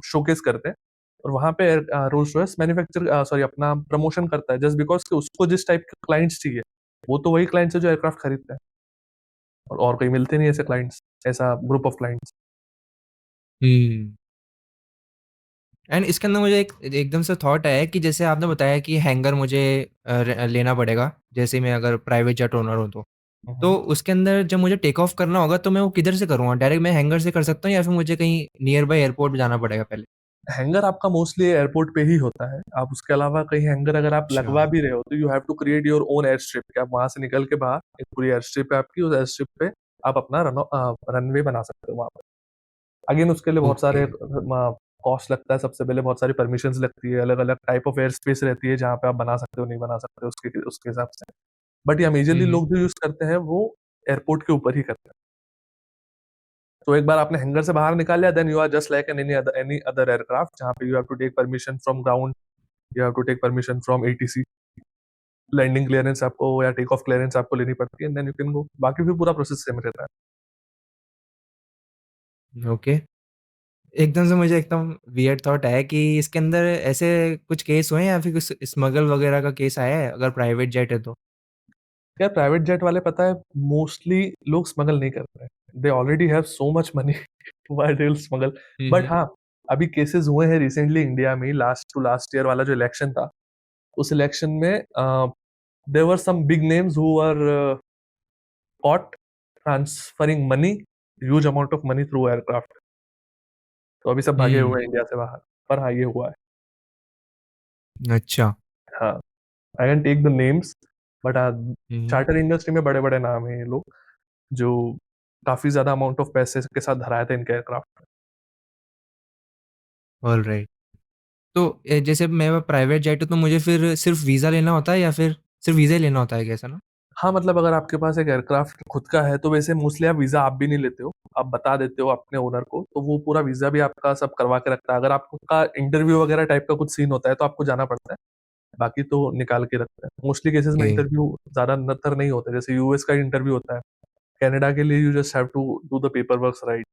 शोकेस करते हैं। और वहाँ पे रोल्स रॉयस मैन्युफैक्चर सॉरी अपना प्रमोशन करता है, जस्ट बिकॉज उसको जिस टाइप के क्लाइंट्स चाहिए, वो तो वही क्लाइंट्स है जो एयरक्राफ्ट खरीदते हैं। और कहीं मिलते नहीं ऐसे क्लाइंट्स, ऐसा group of clients. Hmm. And इसके अंदर मुझे एक एकदम से थॉट आया कि जैसे आपने बताया कि हैंगर मुझे लेना पड़ेगा, जैसे मैं अगर प्राइवेट जेट ओनर हूँ तो। तो उसके अंदर जब मुझे टेक ऑफ करना होगा तो मैं वो किधर से करूँगा? डायरेक्ट मैं हैंगर से कर सकता हूँ या फिर मुझे कहीं नियर बाय एयरपोर्ट जाना पड़ेगा पहले? हैंगर आपका मोस्टली एयरपोर्ट पे ही होता है। आप उसके अलावा कहीं हैंगर अगर आप अच्छा। लगवा भी रहे हो तो you have to create your own air strip, कि आप वहां से निकल के बाहर एक पूरी एयर स्ट्रिप है आपकी, उस एयर स्ट्रिप पे आप अपना रनवे बना सकते हो वहां पे। अगेन उसके लिए बहुत ओके। सारे कॉस्ट लगता है। सबसे पहले बहुत सारी परमिशंस लगती है, अलग अलग टाइप ऑफ एयर स्पेस रहती है जहाँ पे आप बना सकते हो नहीं बना सकते उसके उसके हिसाब से। बट या हुँ, मेजरली हुँ। लोग जो यूज करते हैं वो एयरपोर्ट के ऊपर ही करते हैं। तो एक बार आपने हैंगर से बाहर निकाल लिया, then you are just like any other aircraft, जहाँ पे you have to take permission from ground, you have to take permission from ATC, landing clearance आपको या टेक ऑफ क्लियरेंस आपको लेनी पड़ती है, देन यू कैन गो। बाकी फिर पूरा प्रोसेस सेम रहता है। ओके। एकदम से मुझे एकदम वियर्ड थॉट आया कि इसके अंदर ऐसे कुछ केस हुए हैं या फिर कुछ स्मगल वगैरह का केस आया है अगर प्राइवेट जेट है तो? यार प्राइवेट जेट वाले पता है मोस्टली लोग स्मगल नहीं करते हैं, they already have so much money, why they will smuggle. Hmm, but hmm. हाँ, अभी केसेस हुए हैं रिसेंटली इंडिया में, लास्ट टू लास्ट ईयर वाला जो इलेक्शन था, उस इलेक्शन में there were some big names who were caught transferring money, huge amount of money through aircraft. तो अभी सब भागे हुए हुँ। हैं इंडिया से बाहर, पर हाँ ये हुआ है। अच्छा। हाँ, I can take the names, but hmm, hmm. Charter industry में बड़े बड़े नाम हैं ये लोग, जो काफी ज्यादा अमाउंट ऑफ पैसे के साथ धराए थे इनके एयरक्राफ्ट। ऑलराइट। तो जैसे मैं प्राइवेट जेट हूँ तो मुझे फिर सिर्फ वीज़ा लेना होता है या फिर सिर्फ वीज़ा ही लेना होता है कैसा ना? हाँ, मतलब अगर आपके पास एक एयरक्राफ्ट खुद का है तो वैसे मोस्टली आप वीज़ा आप भी नहीं लेते हो, आप बता देते हो अपने ओनर को, तो वो पूरा वीज़ा भी आपका सब करवा के रखता है। अगर आपका इंटरव्यू वगैरह टाइप का कुछ सीन होता है तो आपको जाना पड़ता है, बाकी तो निकाल के रखते हैं। मोस्टली केसेस में ओके। इंटरव्यू ज़्यादातर नहीं होता है, जैसे यूएस का इंटरव्यू होता है, कनाडा के लिए you just have to do the paper works right.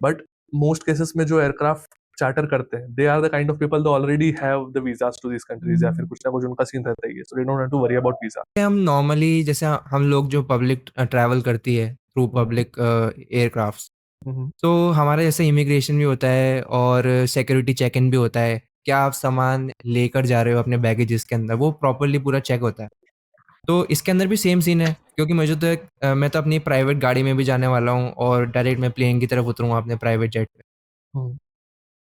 But most cases में जो एयरक्राफ्ट चार्टर करते हैं, they are the kind of people though already have the visas to these countries या फिर कुछ ना कुछ उनका सीन रहता ही है, so they don't have to worry about visa. हम नॉर्मली जैसे हम लोग जो पब्लिक ट्रैवल करती है through hmm, public aircrafts, hmm, hmm, तो हमारा जैसे इमिग्रेशन भी होता है और सिक्योरिटी चेक इन भी होता है। क्या आप सामान लेकर जा रहे हो अपने बैगेजेस के अंदर, वो प्रॉपर्ली पूरा चेक होता है। तो इसके अंदर भी सेम सीन है, क्योंकि मुझे तो मैं तो अपनी प्राइवेट गाड़ी में भी जाने वाला हूँ और डायरेक्ट मैं प्लेन की तरफ उतरूँगा अपने प्राइवेट जेट पे। हुँ।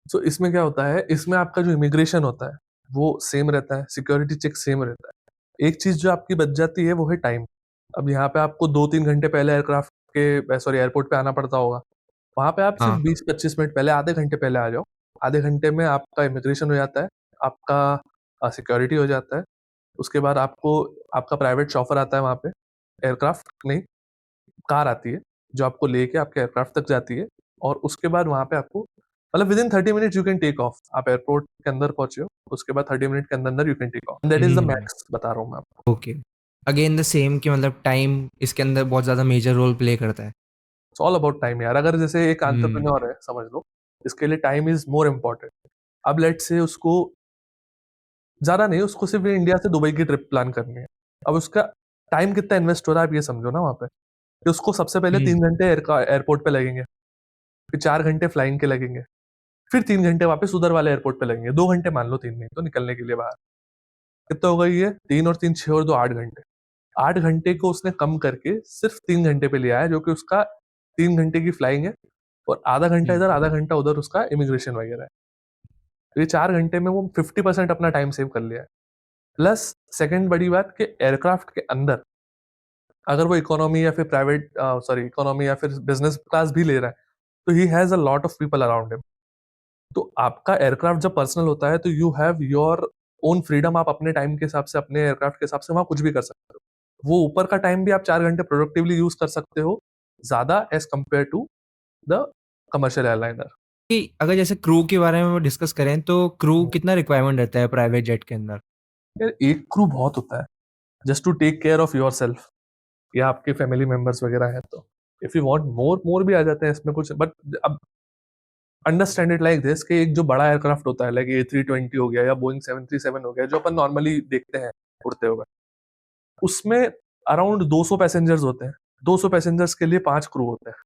सो इसमें क्या होता है, इसमें आपका जो इमिग्रेशन होता है, वो सेम रहता है, सिक्योरिटी चेक सेम रहता है। एक चीज़ जो आपकी बच जाती है, वो है टाइम। अब यहाँ पे आपको 2-3 घंटे पहले एयरक्राफ्ट के सॉरी एयरपोर्ट पे आना पड़ता होगा। वहाँ पे आप सिर्फ हाँ। 20-25 मिनट पहले, आधे घंटे पहले आ जाओ। आधे घंटे में आपका इमिग्रेशन हो जाता है, आपका सिक्योरिटी हो जाता है। उसके बाद आपको आपका प्राइवेट शॉफर आता है वहाँ पे, एयरक्राफ्ट नहीं, कार आती है, जो आपको लेके आपके एयरक्राफ्ट तक जाती है और उसके बाद वहाँ पे आपको मतलब within 30 minutes you can take off. आप एयरपोर्ट के अंदर पहुँचे हो, उसके बाद 30 मिनट के अंदर-अंदर you can take off. That is the hmm, max बता रहा हूँ मैं आपको। ओके। अगेन द सेम कि मतलब टाइम इसके अंदर बहुत ज़्यादा मेजर रोल प्ले करता है। इट्स ऑल अबाउट टाइम यार। अगर जैसे एक हुँ, एंटरप्रेन्योर है, समझ लो, इसके लिए टाइम इज़ मोर इम्पोर्टेंट। अब लेट्स से उसको ज़्यादा नहीं, उसको सिर्फ इंडिया से दुबई की ट्रिप प्लान करनी है। अब उसका टाइम कितना इन्वेस्ट हो रहा है, आप ये समझो ना वहाँ पे, कि उसको सबसे पहले 3 हुँ, घंटे एयरपोर्ट पे लगेंगे, फिर 4 घंटे फ्लाइंग के लगेंगे, फिर 3 घंटे वापस उधर वाले एयरपोर्ट पे लगेंगे। 2 घंटे मान लो, 3 नहीं तो निकलने के लिए बाहर। कितना हो गई ये? 3 और 3 6 और 2 8 घंटे। 8 घंटे को उसने कम करके सिर्फ 3 घंटे पे लिया है, जो कि उसका 3 घंटे की फ्लाइंग है और आधा घंटा हुँ। इधर, आधा घंटा उधर उसका इमिग्रेशन वगैरह है। तो ये 4 घंटे में वो 50% अपना टाइम सेव कर लिया है। प्लस सेकंड बड़ी बात कि एयरक्राफ्ट के अंदर अगर वो इकोनॉमी या फिर प्राइवेट सॉरी इकोनॉमी या फिर बिज़नेस क्लास भी ले रहा है, तो he has a lot of people around him. तो आपका एयरक्राफ्ट जब पर्सनल होता है तो you have your own freedom. आप अपने टाइम के हिसाब से, अपने एयरक्राफ्ट के हिसाब से वहाँ कुछ भी कर सकते हो। वो ऊपर का टाइम भी आप 4 घंटे प्रोडक्टिवली यूज़ कर सकते हो, ज़्यादा as compare to the commercial airliner. कि अगर जैसे क्रू के बारे में डिस्कस करें तो क्रू हुँ। कितना रिक्वायरमेंट रहता है प्राइवेट जेट के अंदर? यार एक क्रू बहुत होता है, just to take care of yourself या आपके फैमिली मेंबर्स वगैरह हैं तो। If you want more, more भी आ जाते हैं इसमें कुछ, बट अब अंडरस्टैंड इट लाइक दिस कि एक जो बड़ा एयरक्राफ्ट होता है लाइक A320 हो गया या बोइंग 737 हो गया, जो अपन नॉर्मली देखते हैं उड़ते हुए, उसमें अराउंड 200 पैसेंजर्स होते हैं। 200 पैसेंजर्स के लिए 5 क्रू होते हैं।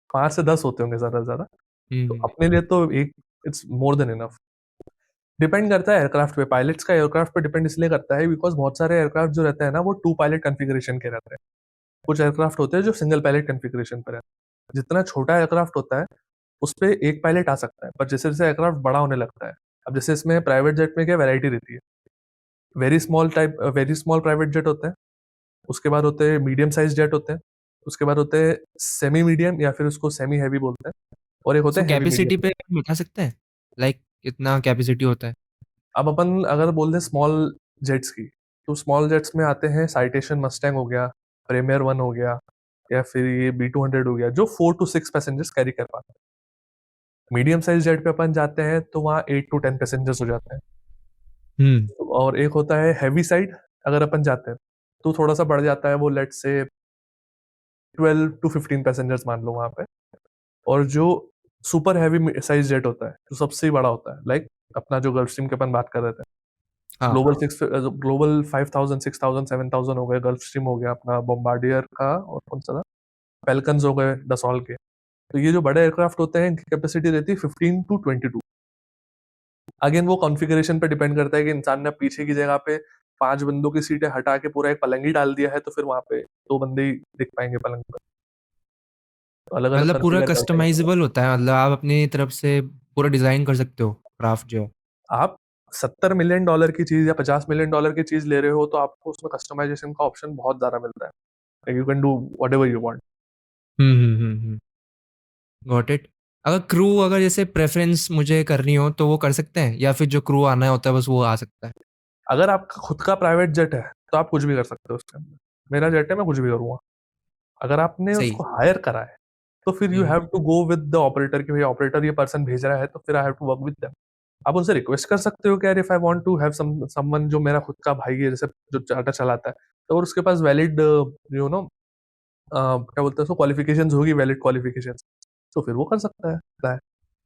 5 से 10 होते होंगे ज़्यादा से ज़्यादा। तो हुँ, अपने लिए तो एक it's more than enough. Depend करता है एयरक्राफ्ट पे, पायलट्स का एयरक्राफ्ट पे डिपेंड इसलिए करता है बिकॉज़ बहुत सारे एयरक्राफ्ट जो रहते हैं ना, वो 2 पायलट कॉन्फ़िगरेशन के रहते हैं। कुछ एयरक्राफ्ट होते हैं जो सिंगल पायलट कॉन्फ़िगरेशन पे रहते हैं। जितना छोटा एयरक्राफ्ट होता है, उसपे 1 पायलट आ सकता है, पर जैसे-जैसे एयरक्राफ्ट बड़ा होने लगता है, अब जैसे इसमें प्राइवेट जेट में क्या वैरायटी रहती है। वेरी स्मॉल प्राइवेट जेट होते हैं, उसके बाद होते हैं मीडियम साइज़ जेट होते हैं, उसके बाद होते हैं सेमी मीडियम या फिर उसको सेमी हेवी बोलते हैं और एक होते सो हैं हेवी मीडियम। कैपेसिटी पे आप बता सकते हैं? लाइक कितना कैपेसिटी होता है? अब अपन अगर बोल दें स्मॉल जेट्स की, तो स्मॉल जेट्स में आते हैं साइटेशन मस्टैंग हो गया, प्रीमियर 1 हो गया या फिर ये B200 हो गया, जो 4 टू 6 पैसेंजर्स कैरी कर पाते हैं। मीडियम साइज़ जेट पे अपन जाते हैं तो वहाँ 8 टू 10 पैसेंजर्स हो जाते हैं। हुँ, और एक होता है हेवी साइड, अगर अपन जाते हैं, तो थोड़ा-सा बढ़ जाता है वो, लेट्स से 12 टू 15 पैसेंजर्स मान लो वहाँ पे। और जो सुपर हेवी साइज़ जेट होता है, जो सबसे बड़ा होता है, लाइक अपना जो गल्फस्ट्रीम की अपन बात कर रहे थे। हाँ, ग्लोबल 5000, 6000, 7000 हो गए, गल्फस्ट्रीम हो गया अपना बॉम्बार्डियर का, और कौन-सा था? पेलिकन्स हो गए, डसॉल्ट के। तो ये जो बड़े एयरक्राफ्ट होते हैं, इनकी कैपेसिटी रहती है 15 टू 22। अगेन वो कॉन्फ़िगरेशन पे डिपेंड करता है कि इंसान ने पीछे की जगह पे 5 बंदों की सीटें हटा के पूरा एक पलंग ही डाल दिया है, तो फिर वहाँ पे 2 बंदे ही दिख पाएँगे पलंग पे। तो अलग-अलग मतलब पूरा कॉन्फ़िगर करके रखते हैं। कस्टमाइज़ेबल होता है, मतलब आप अपनी तरफ से पूरा डिज़ाइन कर सकते हो क्राफ्ट जो है। आप $70 मिलियन डॉलर की चीज़ या $50 मिलियन डॉलर की चीज़ ले रहे हो, तो आपको उसमें कस्टमाइज़ेशन का ऑप्शन बहुत ज़्यादा मिलता है। Like you can do whatever you want. Hmm, hmm, hmm, hmm, got it. अगर क्रू अगर जैसे प्रेफरेंस मुझे करनी हो तो वो कर सकते हैं, या फिर जो क्रू आना होता है बस वो आ सकता है? अगर आपका खुद का प्राइवेट जेट है तो आप कुछ भी कर सकते हो उसके अंदर। मेरा जेट है, मैं कुछ भी करूंगा। अगर आपने सही। उसको हायर करा है तो फिर you hmm. Have to go with the operator कि भाई ऑपरेटर ये पर्सन भेज रहा है तो फिर I have to work with them. आप उनसे रिक्वेस्ट कर सकते हो कि यार if I want to have someone जो मेरा खुद का भाई है जैसे जो चार्टर चलाता है, तो और उसके पास वैलिड यू नो क्या बोलते हैं उसको क्वालिफिकेशंस होगी, वैलिड क्वालिफिकेशंस, तो फिर वो कर सकता है।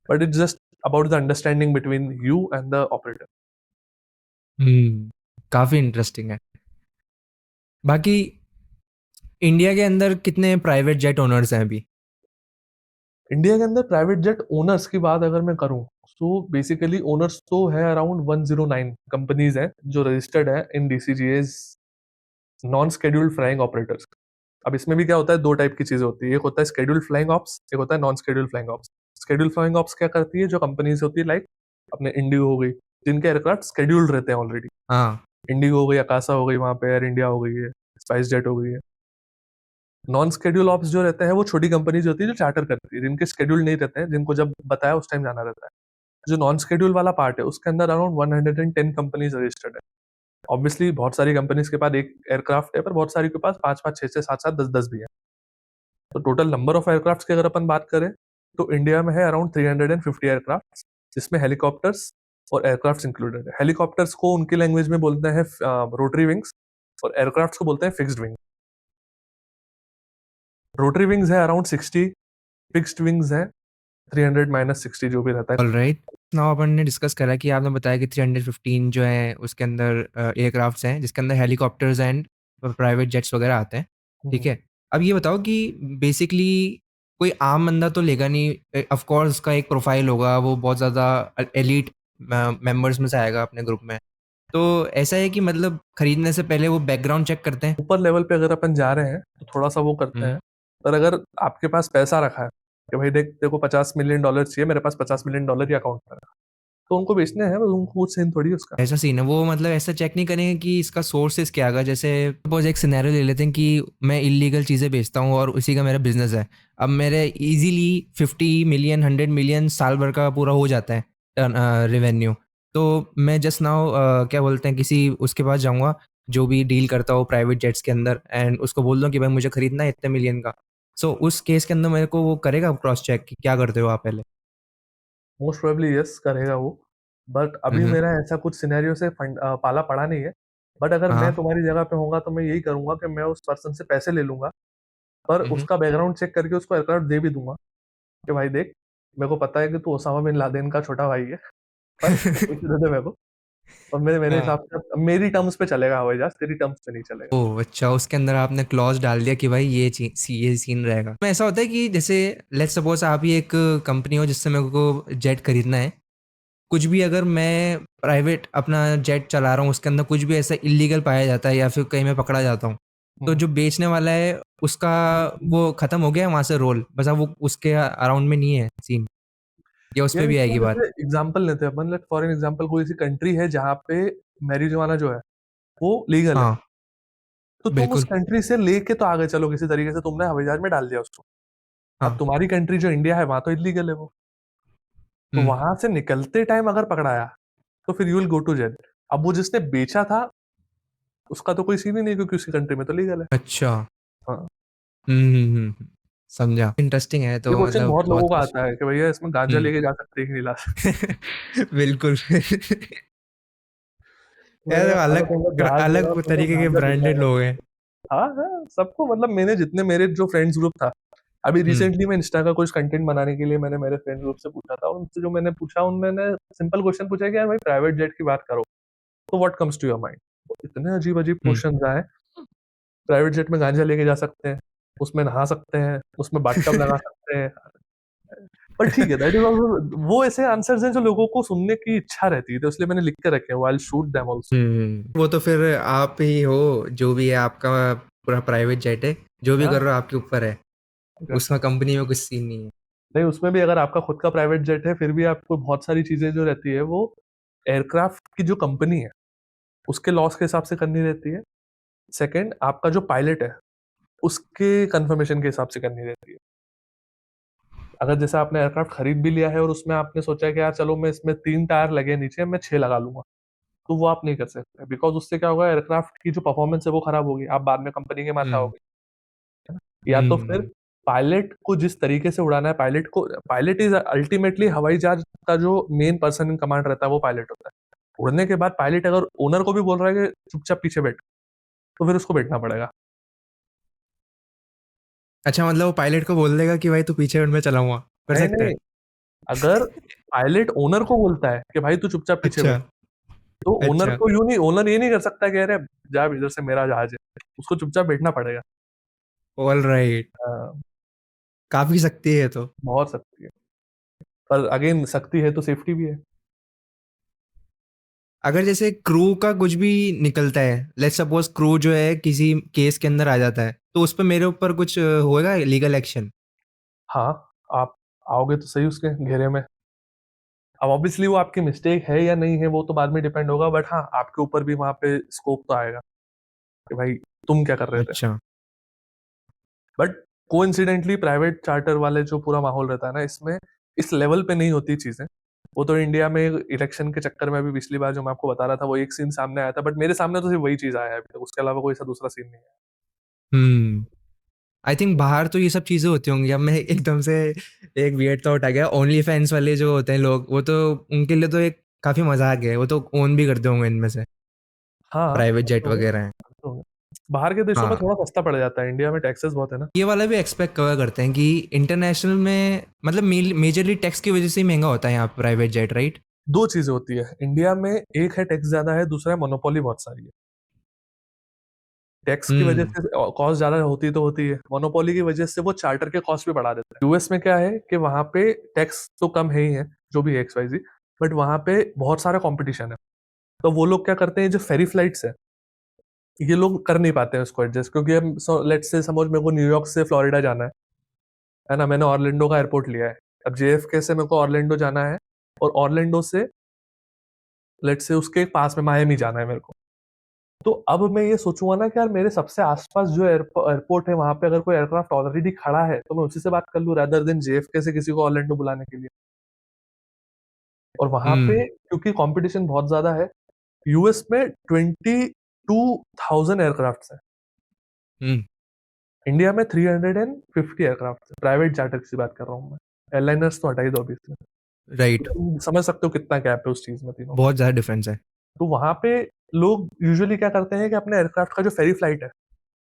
But it's just about the understanding between you and the operator. काफी इंटरेस्टिंग है। बाकी इंडिया के अंदर कितने प्राइवेट जेट ओनर्स हैं अभी? इंडिया के अंदर प्राइवेट जेट ओनर्स की बात अगर मैं करूं तो बेसिकली ओनर्स तो है अराउंड 109 कंपनीज हैं जो रजिस्टर्ड है इन डीसीजीएज नॉन स्केड्यूल्ड फ्लाइंग ऑपरेटर्स। अब इसमें भी क्या होता है, दो टाइप की चीजें होती है, एक होता है स्केड्यूल्ड फ्लाइंग ऑप्स, एक होता है non scheduled flying ops. Scheduled flying ops क्या करती है, जो कंपनीज होती है लाइक अपने इंडिगो हो गई, जिनके एयरक्राफ्ट स्केड्यूल्ड रहते हैं ऑलरेडी। हाँ। इंडिगो हो गई, अकासा हो गई, वहां पे एयर इंडिया हो गई है, स्पाइस जेट हो गई है। नॉन स्केड्यूल ऑप्स जो रहते हैं वो छोटी कंपनीज होती है जो चार्टर करती है, जिनके स्केड्यूल नहीं रहते हैं, जिनको जब बताया उस टाइम जाना रहता है। जो नॉन स्केड्यूल वाला पार्ट है उसके अंदर अराउंड 110 कंपनीज रजिस्टर्ड है। ऑब्वियसली बहुत सारी कंपनीज के पास एक एयरक्राफ्ट है, पर बहुत सारी के पास पांच पांच छह छह सात सात दस दस भी है। तो टोटल नंबर ऑफ एयरक्राफ्ट की अगर अपन बात करें तो इंडिया में है अराउंड 350 एयरक्राफ्ट, जिसमें हेलीकॉप्टर्स और एयरक्राफ्ट इंक्लूडेड है। हेलीकॉप्टर्स को उनकी लैंग्वेज में बोलते हैं रोटरी विंग्स, और एयरक्राफ्ट को बोलते हैं फिक्स्ड विंग। रोटरी विंग्स है अराउंड 60, फिक्स्ड विंग्स है 300 माइनस 60 जो भी रहता है। All right. नाउ अपन ने डिस्कस करा कि आपने बताया कि 315 जो है उसके अंदर एयरक्राफ्ट्स हैं जिसके अंदर हेलीकॉप्टर्स एंड प्राइवेट जेट्स वगैरह आते हैं। ठीक हम्म। है। अब ये बताओ कि बेसिकली कोई आम बंदा तो लेगा नहीं, ऑफ कोर्स उसका एक प्रोफाइल होगा, वो बहुत ज़्यादा एलीट मेंबर्स में से आएगा अपने ग्रुप में। तो ऐसा है कि मतलब खरीदने से पहले वो बैकग्राउंड चेक करते हैं? ऊपर लेवल पे अगर अपन जा रहे हैं तो थोड़ा सा वो करते हम्म। हैं। पर अगर आपके पास पैसा रखा है कि भाई देख तेरे को $50 मिलियन चाहिए, मेरे पास $50 मिलियन ही अकाउंट में है, तो उनको बेचने हैं, बस उनको कुछ सीन थोड़ी है उसका। ऐसा सीन है, वो मतलब ऐसा चेक नहीं करेंगे कि इसका सोर्सेज क्या आएगा। जैसे सपोज एक सिनेरियो ले लेते हैं कि मैं इलीगल चीज़ें बेचता हूँ और उसी का मेरा बिजनेस है। अब मेरे इजीली 50 मिलियन 100 मिलियन साल भर का पूरा हो जाता है रेवेन्यू। तो मैं जस्ट नाउ क्या बोलते हैं किसी उसके पास जाऊँगा जो भी डील करता हो प्राइवेट जेट्स के अंदर, एंड उसको बोल दूँ कि भाई मुझे खरीदना है इतने मिलियन का। सो उस केस के अंदर मेरे को वो करेगा क्रॉस चेक कि क्या करते हो आप पहले? मोस्ट प्रोबेबली यस करेगा वो। बट अभी हम्म। मेरा ऐसा कुछ सिनेरियो से पाला पड़ा नहीं है। बट अगर मैं हाँ। तुम्हारी जगह पे होऊंगा तो मैं यही करूंगा कि मैं उस पर्सन से पैसे ले लूंगा, पर हम्म। उसका बैकग्राउंड चेक करके उसको एयरक्राफ्ट दे भी दूंगा कि भाई देख, मेरे को पता है कि तू ओसामा बिन लादेन का छोटा भाई है, पर कुछ दे दे मेरे को। और मेरे मेरे हाँ। हिसाब से मेरी टर्म्स पे चलेगा हवाई जहाज, तेरी टर्म्स पे नहीं चलेगा। ओह अच्छा, उसके अंदर आपने क्लॉज डाल दिया कि भाई ये सीन रहेगा। तो ऐसा होता है कि जैसे लेट्स सपोज आप ही एक कंपनी हो जिससे मेरे को जेट खरीदना है। कुछ भी अगर मैं प्राइवेट अपना जेट चला रहा हूँ उसके अंदर कुछ भी ऐसा इलीगल पाया जाता है या फिर कहीं मैं पकड़ा जाता हूँ, तो हम्म। जो बेचने वाला है उसका वो खत्म हो गया वहां से रोल, बस अब वो उसके अराउंड में नहीं है सीन, या उस पे यार भी इसमें आएगी बात? जैसे एग्जांपल लेते हैं अपन, लेट फॉर एन एग्जांपल कोई सी कंट्री है जहाँ पे मैरिजुआना जो है वो लीगल है, हाँ। तो तुम उस बिल्कुल। कंट्री से लेके तो आ गए, चलो किसी तरीके से तुमने हवाई जहाज में डाल दिया उसको। अब हाँ। तुम्हारी कंट्री जो इंडिया है वहां तो इलीगल है वो, तो हम्म। वहां से निकलते टाइम अगर पकड़ाया तो फिर you will go to jail. अब वो जिसने बेचा था उसका तो कोई सीन ही नहीं, क्योंकि उसकी कंट्री में तो लीगल है। अच्छा। हाँ। समझा। इंटरेस्टिंग है ये तो क्वेश्चन मतलब बहुत लोगों बहुत का कुछ। आता है कि भैया इसमें गांजा हम्म। लेके जा सकते हैं कि नहीं ला सकते। बिल्कुल। मैंने यार कहा अगर तुमको अलग जहाज लेना हो अलग तो तुमको तरीके के गांजा बिकता ब्रांडेड है। लोग हैं। हाँ हाँ, सबको मतलब मैंने जितने मेरे जो फ्रेंड्स ग्रुप था, अभी हम्म। रिसेंटली मैं इंस्टा का कुछ कंटेंट बनाने के लिए मैंने मेरे फ्रेंड ग्रुप से पूछा था, उनसे जो मैंने पूछा उनने सिंपल क्वेश्चन पूछा कि यार भाई प्राइवेट जेट की बात करो तो what comes to your mind. इतने अजीब अजीब हम्म। क्वेश्चन आए। प्राइवेट जेट में गांजा लेके जा सकते हैं, उसमें नहा सकते हैं, उसमें बाथटब लगा सकते हैं। पर ठीक है, दैट इज ऑल्सो वो ऐसे आंसर्स हैं जो लोगों को सुनने की इच्छा रहती है, तो इसलिए मैंने लिख के रखे हैं, आई शूट देम आल्सो। वो तो फिर आप ही हो, जो भी है आपका पूरा प्राइवेट जेट है, जो भी कर हाँ। रहे हो आपके ऊपर है। उसमें कंपनी में कुछ सीन नहीं है। नहीं, उसमें भी अगर आपका खुद का प्राइवेट जेट है फिर भी आपको बहुत सारी चीजें जो रहती है वो एयरक्राफ्ट की जो कंपनी है उसके लॉस के हिसाब से करनी रहती है। सेकंड, आपका जो पायलट है उसके कंफर्मेशन के हिसाब से करनी रहती है। अगर जैसे आपने एयरक्राफ्ट खरीद भी लिया है और उसमें आपने सोचा है कि यार चलो मैं इसमें 3 टायर लगे हैं नीचे, मैं 6 लगा लूँगा, तो वो आप नहीं कर सकते, बिकॉज़ उससे क्या होगा, एयरक्राफ्ट की जो परफॉर्मेंस है वो खराब होगी, आप बाद में कंपनी के माथा हुँ, होगे, है ना? या तो फिर हुँ। पायलट को जिस तरीके से उड़ाना है, पायलट इज़ अल्टीमेटली हवाई जहाज का जो मेन पर्सन इन कमांड रहता है, वो पायलट होता है। उड़ने के बाद पायलट अगर ओनर को भी बोल रहा है कि चुपचाप पीछे बैठ, तो फिर उसको बैठना पड़ेगा। अच्छा, मतलब वो पायलट को बोल देगा कि भाई तू पीछे उड़, मैं चलाऊँगा, कर नहीं, सकता नहीं, है? अगर पायलट ओनर को बोलता है कि भाई तू चुपचाप पीछे अच्छा, बैठ, तो ओनर अच्छा। को यूँ नहीं, ओनर ये नहीं कर सकता कि अरे जा इधर से, मेरा जहाज है। उसको चुपचाप बैठना पड़ेगा। ऑलराइट, अ, काफ़ी सख्ती है ये तो। बहुत सख्ती है। पर अगेन सख्ती है तो सेफ्टी भी है। अगर जैसे क्रू का कुछ भी निकलता है, लेट्स सपोज़ क्रू जो है किसी केस के अंदर आ जाता है, तो उस पे मेरे ऊपर कुछ होएगा लीगल एक्शन? हाँ, आप आओगे तो सही उसके घेरे में। अब ऑब्वियसली वो आपकी मिस्टेक है या नहीं है वो तो बाद में डिपेंड होगा, बट हाँ, आपके ऊपर भी वहाँ पे स्कोप तो आएगा कि भाई तुम क्या कर रहे थे? अच्छा। बट कोइंसिडेंटली प्राइवेट चार्टर वाले जो पूरा माहौल रहता है ना, इसमें इस लेवल पे नहीं होती चीजें। वो तो इंडिया में इलेक्शन के चक्कर में, अभी पिछली बार जो मैं आपको बता रहा था, वो एक सीन सामने आया था, बट मेरे सामने तो सिर्फ वही चीज आया है अभी तक, उसके अलावा कोई सा दूसरा सीन नहीं है। हुँ। आई थिंक बाहर तो ये सब चीज़ें होती होंगी। अब मैं एकदम से एक वियर्ड थॉट आ गया, ओनली फैन्स वाले जो होते हैं लोग, वो तो उनके लिए तो एक काफ़ी मज़ाक है, वो तो ओन भी करते होंगे इनमें से, हाँ, प्राइवेट जेट करते होंगे, वगैरह हैं। करते होंगे। बाहर के देशों में हाँ, थोड़ा सस्ता पड़ जाता है, इंडिया में टैक्सेस बहुत है ना। ये वाला भी एक्सपेक्ट कवर करते हैं कि इंटरनेशनल में मतलब मेजरली टैक्स की वजह से ही महँगा होता है यहाँ पे प्राइवेट जेट, राइट? दो चीजें होती है इंडिया में, एक है टैक्स ज्यादा है, दूसरा है मोनोपोली बहुत सारी है। टैक्स की वजह हुँ, से कॉस्ट ज्यादा होती तो होती है, मोनोपोली की वजह से वो चार्टर के कॉस्ट भी बढ़ा देते हैं। यूएस में क्या है कि वहां पे टैक्स तो कम है ही है, जो भी है एक्स वाई जी, बट वहां पे बहुत सारा कंपटीशन है। तो वो लोग क्या करते हैं, जो फेरी फ्लाइट्स है, ये लोग कर नहीं पाते हैं उसको एडजस्ट, क्योंकि हम लेट्स से समझ मेरे को न्यूयॉर्क से फ्लोरिडा जाना है ना, मैंने ऑरलैंडो का एयरपोर्ट लिया है। अब जेएफके से मेरे को ऑरलैंडो जाना है, और ऑरलैंडो से लेट्स से उसके पास में मायामी जाना है मेरे को। तो अब मैं ये सोचूंगा ना कि यार मेरे सबसे आसपास जो एयरपोर्ट है, वहां पे अगर कोई एयरक्राफ्ट ऑलरेडी खड़ा है, तो मैं उसी से बात कर लूं, रादर देन जेएफके से किसी को ऑरलैंडो बुलाने के लिए। और वहां पे हुँ, क्योंकि कंपटीशन बहुत ज्यादा है, यूएस में 22,000 एयरक्राफ्ट है, हुँ, इंडिया में 350 एयरक्राफ्ट है। प्राइवेट चार्टर की बात कर रहा हूँ मैं, एयरलाइनर्स तो हटा ही दो अभी इसमें। राइट, तुम समझ सकते हो कितना गैप है उस चीज में तीनों में। बहुत ज़्यादा डिफरेंस है। तो वहां पे लोग यूजुअली क्या करते हैं कि अपने एयरक्राफ्ट का जो फेरी फ्लाइट है,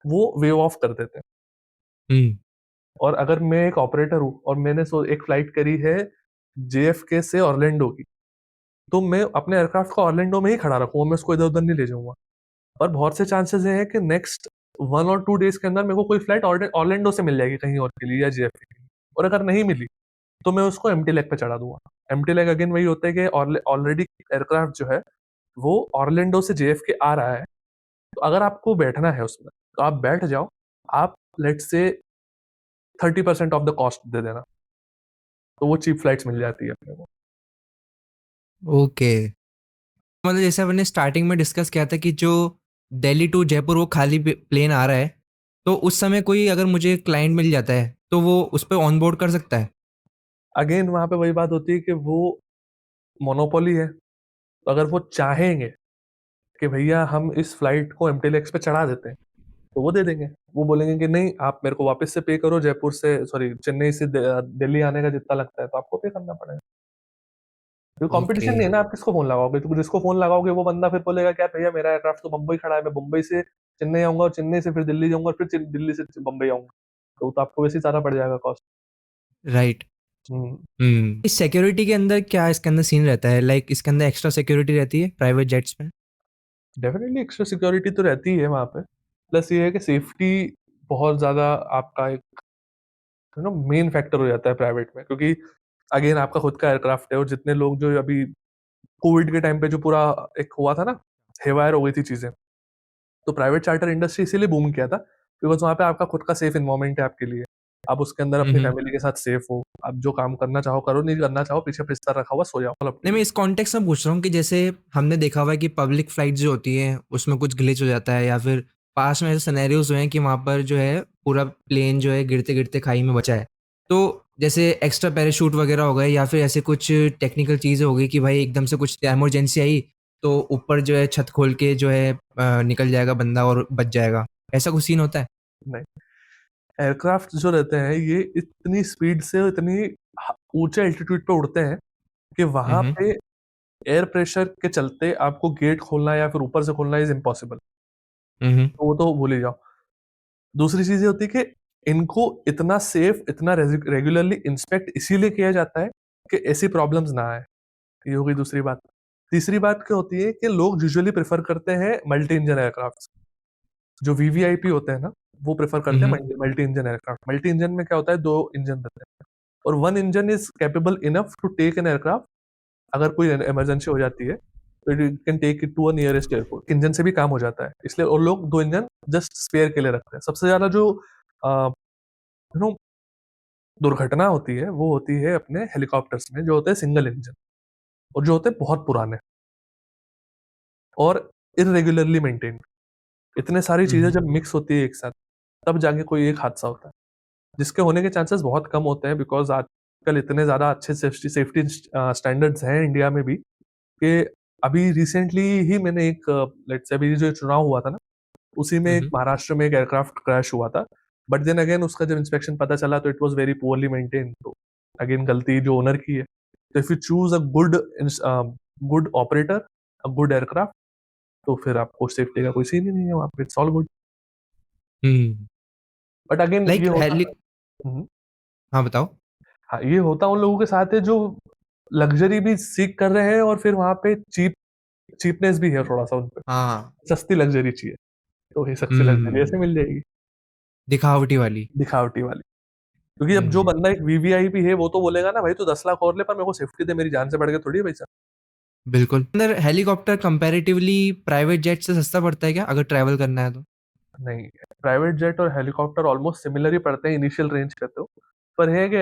वो वेव ऑफ कर देते हैं। हुँ, और अगर मैं एक ऑपरेटर हूँ और मैंने एक फ्लाइट करी है जेएफके से ऑरलैंडो की, तो मैं अपने एयरक्राफ्ट को ऑरलैंडो में ही खड़ा रखूंगा, मैं उसको इधर उधर नहीं ले जाऊंगा। और बहुत से चांसेस हैं कि नेक्स्ट 1 और 2 डेज के अंदर मेरे को कोई फ्लाइट ऑरलैंडो से मिल जाएगी कहीं और के लिए, या जेएफके के लिए। और अगर नहीं मिली, तो मैं उसको एम्प्टी लेग पे चढ़ा दूंगा। एम्प्टी लेग अगेन वही होता है कि ऑलरेडी एयरक्राफ्ट जो है वो ऑरलैंडो से जेएफके आ रहा है, तो अगर आपको बैठना है उसमें, तो आप बैठ जाओ। आप लेट से 30% ऑफ द कॉस्ट दे देना, तो वो चीप फ्लाइट्स मिल जाती है अपने को। ओके। मतलब जैसे अपने स्टार्टिंग में डिस्कस किया था कि जो दिल्ली टू जयपुर वो खाली प्लेन आ रहा है, तो उस समय कोई अगर मुझे क्लाइंट मिल जाता है तो वो उस पर ऑन बोर्ड कर सकता है? अगेन वहां पे वही बात होती है कि वो मोनोपोली है, तो अगर वो चाहेंगे कि भैया हम इस फ्लाइट को एमटीएलएक्स पे चढ़ा देते हैं, तो वो दे देंगे। वो बोलेंगे कि नहीं, आप मेरे को वापस से पे करो, जयपुर से सॉरी चेन्नई से दिल्ली आने का जितना लगता है, तो आपको पे करना पड़ेगा। क्योंकि ओके, कंपटीशन नहीं है ना, आप किसको फोन लगाओगे? तो जिसको फोन लगाओगे वो बंदा फिर बोलेगा क्या, भैया मेरा एयरक्राफ्ट तो मुंबई खड़ा है, मैं मुंबई से चेन्नई आऊंगा, और चेन्नई से फिर दिल्ली जाऊंगा, और फिर दिल्ली से मुंबई आऊंगा, तो आपको वैसे ही ज्यादा पड़ जाएगा कॉस्ट। राइट। इस सिक्योरिटी के अंदर क्या इसके अंदर सीन रहता है, लाइक इसके अंदर एक्स्ट्रा सिक्योरिटी रहती है प्राइवेट जेट्स में? डेफिनेटली एक्स्ट्रा सिक्योरिटी तो रहती है वहां पे। प्लस ये है कि सेफ्टी बहुत ज्यादा आपका एक मेन फैक्टर हो जाता है प्राइवेट में, क्योंकि अगेन आपका खुद का एयरक्राफ्ट है, और जितने लोग जो अभी कोविड के टाइम पे जो पूरा एक हुआ था ना, हेवायर हो गई थी चीजें, तो प्राइवेट चार्टर इंडस्ट्री इसीलिए बूम किया था, बिकॉज वहां पे आपका खुद का सेफ इन्वायरमेंट है आपके लिए। आप उसके अंदर अपनी हम्म। फैमिली के साथ सेफ हो, आप जो काम करना चाहो करो, नहीं करना चाहो पीछे बिस्तर रखा हुआ सो जाओ, मतलब अपनी नहीं, मैं लिए। इस कॉन्टेक्स्ट में पूछ रहा हूँ कि जैसे हमने देखा हुआ है कि पब्लिक फ्लाइट जो होती है उसमें कुछ ग्लिच हो जाता है, या फिर पास में ऐसे सिनेरियोज हुए हैं कि वहाँ पर जो है पूरा प्लेन जो है गिरते गिरते खाई में बचा है, तो जैसे एक्स्ट्रा पैराशूट वगैरह हो गए या फिर ऐसे कुछ टेक्निकल चीज़ें हो गई कि भाई एकदम से कुछ इमरजेंसी आई तो ऊपर जो है छत खोल के जो है निकल जाएगा बंदा और बच जाएगा, ऐसा कुछ सीन होता है? नहीं, एयरक्राफ्ट जो रहते हैं ये इतनी स्पीड से इतनी ऊंचे एल्टीट्यूड पे उड़ते हैं कि वहां हम्म। पे एयर प्रेशर के चलते आपको गेट खोलना या फिर ऊपर से खोलना इज इम्पॉसिबल। हम्म। तो वो तो भूल ही जाओ। दूसरी चीज ये होती है कि इनको इतना सेफ, इतना रेगुलरली इंस्पेक्ट इसीलिए किया जाता है कि ऐसी प्रॉब्लम्स ना आए। ये हो गई दूसरी बात। तीसरी बात क्या होती है कि लोग यूजुअली प्रेफर करते हैं मल्टी इंजन एयरक्राफ्ट। जो वीवीआईपी होते हैं ना, वो प्रेफर करते हैं hmm. Multi engine aircraft. Multi engine में क्या होता है, दो इंजन रहते हैं और one engine is capable enough to take an aircraft. अगर कोई इमरजेंसी हो जाती है तो it can take it to a nearest airport. Engine से भी काम हो जाता है, इसलिए और लोग दो इंजन जस्ट स्पेयर के लिए रखते हैं। सबसे ज्यादा जो यू नो दुर्घटना होती है वो होती है अपने हेलीकॉप्टर्स में, जो होते हैं सिंगल इंजन और जो होते हैं बहुत पुराने और इरेगुलरली मेंटेन। इतने सारी चीजें हम्म। जब मिक्स होती है एक साथ, तब जाके कोई एक हादसा होता है, जिसके होने के चांसेस बहुत कम होते हैं बिकॉज आजकल इतने ज्यादा अच्छे सेफ्टी सेफ्टी स्टैंडर्ड्स हैं इंडिया में भी कि अभी रिसेंटली ही मैंने एक लेट्स से अभी जो चुनाव हुआ था ना, उसी में एक हम्म। महाराष्ट्र में एक एयरक्राफ्ट क्रैश हुआ था। बट देन अगेन उसका जब इंस्पेक्शन पता चला तो it was very poorly maintain. तो अगेन गलती जो ओनर की है। तो if you choose a good operator, a good aircraft, तो फिर आपको सेफ्टी का कोई सीन ही नहीं है वहां पे, it's all good. Hmm. But again ये लाइक होता हेली। है। हम्म। हाँ बताओ। हाँ, ये होता उन लोगों के साथ है जो लग्जरी भी सीख कर रहे हैं और फिर वहां पे चीपनेस भी है थोड़ा सा उन पे। हाँ। सस्ती लग्जरी चाहिए, तो ये सस्ती लग्जरी हम्म। ऐसे मिल जाएगी, दिखावटी वाली। दिखावटी वाली। क्योंकि अब जो हम्म। बंदा एक वीवीआईपी है वो तो बोलेगा ना, भाई तू 10 लाख और ले पर मेरे को सेफ्टी दे, मेरी जान से बढ़ के थोड़ी है पैसा। बिल्कुल, अंदर हेलीकॉप्टर कंपैरेटिवली प्राइवेट जेट से सस्ता पड़ता है क्या अगर ट्रैवल करना है तो? नहीं, प्राइवेट जेट और हेलीकॉप्टर ऑलमोस्ट सिमिलर ही पड़ते हैं इनिशियल रेंज पे तो। पर है कि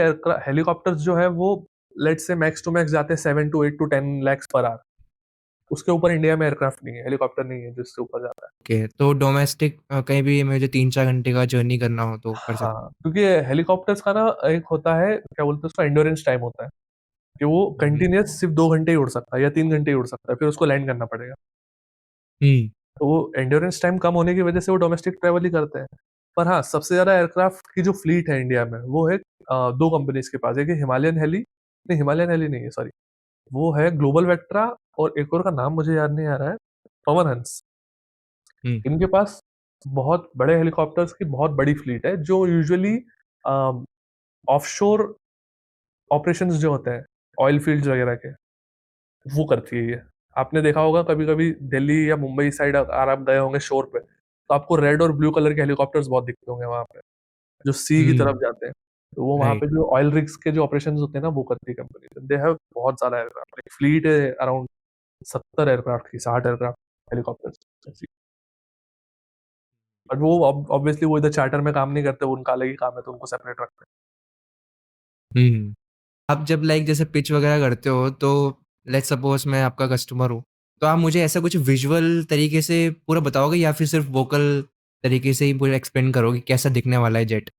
हेलीकॉप्टर्स जो है वो let's say max to max जाते हैं 7 to 8 to 10 lakhs per hour. उसके ऊपर इंडिया में एयरक्राफ्ट नहीं है, हेलीकॉप्टर नहीं है जिससे ऊपर जाता है। ओके, तो डोमेस्टिक कहीं भी मुझे 3-4 घंटे का जर्नी करना हो तो कर सकते हाँ, क्योंकि हेलीकॉप्टर्स का ना एक होता है, क्या बोलते हैं उसका, एंड्योरेंस टाइम होता है कि वो हैं। कंटिन्यूस सिर्फ 2 घंटे ही उड़ सकता है या 3 घंटे ही उड़ सकता है, फिर उसको लैंड करना पड़ेगा। हम्म। तो वो एंड्योरेंस टाइम कम होने की वजह से वो डोमेस्टिक ट्रेवल ही करते हैं। पर हाँ, सबसे ज्यादा एयरक्राफ्ट की जो फ्लीट है इंडिया में वो है दो कंपनीज के पास। एक है हिमालयन हेली, नहीं हिमालयन हेली नहीं है सॉरी, वो है ग्लोबल वेक्ट्रा, और एक और का नाम मुझे याद नहीं आ रहा है, पवन हंस। हम्म। इनके पास बहुत बड़े हेलीकॉप्टर्स की बहुत बड़ी फ्लीट है जो यूजुअली ऑफशोर ऑपरेशंस जो होते हैं ऑयल फील्ड्स वगैरह के, वो करती है ये। आपने देखा होगा कभी कभी दिल्ली या मुंबई साइड अगर आप गए होंगे शोर पे, तो आपको रेड और ब्लू कलर के हेलीकॉप्टर्स बहुत दिखते होंगे वहां पे, जो सी की तरफ हम्म। जाते हैं। तो वो वहां पे राइट। जो ऑयल रिग्स के जो ऑपरेशन होते हैं ना, वो करती है कंपनी। दे हैव बहुत सारा एयरक्राफ्ट, फ्लीट है अराउंड 70 एयरक्राफ्ट की, 60 एयरक्राफ्ट हेलीकॉप्टर। बट वो ऑब्वियसली वो इधर चार्टर में काम नहीं करते, वो उनका अलग ही काम है, तो उनको सेपरेट रखते हम्म। आप जब लाइक जैसे पिच वगैरह करते हो तो लेट्स सपोज मैं आपका कस्टमर हूँ, तो आप मुझे ऐसा कुछ विजुअल तरीके से पूरा बताओगे या फिर सिर्फ वोकल तरीके से ही पूरा एक्सप्लेन करोगे कैसा दिखने वाला है जेट?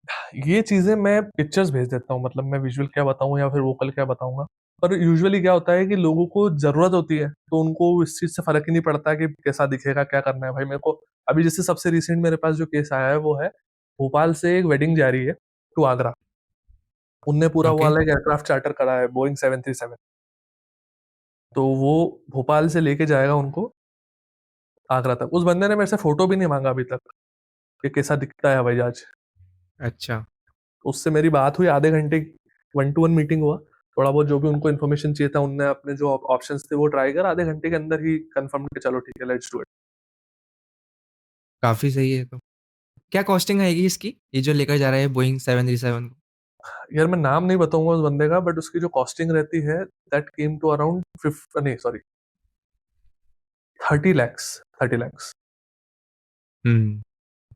हैं। ये चीजें मैं पिक्चर्स भेज देता हूँ, मतलब मैं विजुअल क्या बताऊँ या फिर वोकल क्या बताऊंगा। पर यूजुअली क्या होता है कि लोगों को जरूरत होती है तो उनको इस चीज से फर्क ही नहीं पड़ता कि कैसा दिखेगा, क्या करना है। भाई मेरे को अभी जैसे सबसे रिसेंट मेरे पास जो केस आया है वो है, भोपाल से एक वेडिंग जा रही है टू आगरा। उनने पूरा वो ओके। वाला एक एयरक्राफ्ट चार्टर करा है, बोइंग 737। तो वो भोपाल से लेके जाएगा उनको आगरा तक। उस बंदे ने मेरे से फोटो भी नहीं मांगा अभी तक कि कैसा दिखता है हवाई जहाज। अच्छा। उससे मेरी बात हुई आधे घंटे, 1 to 1 मीटिंग हुआ। थोड़ा बहुत जो भी उनको इन्फॉर्मेशन चाहिए था, उनने अपने जो ऑप्शंस थे वो ट्राई कर, आधे घंटे के अंदर ही कंफर्म कि चलो ठीक है, लेट्स डू इट। काफ़ी सही है तो। क्या कॉस्टिंग आएगी इसकी, ये जो लेकर जा रहा है बोइंग 737 को? यार मैं नाम नहीं बताऊंगा उस बंदे का, बट उसकी जो कॉस्टिंग रहती है दैट केम टू अराउंड 5 नहीं सॉरी 30 lakhs, 30 lakhs। हम्म।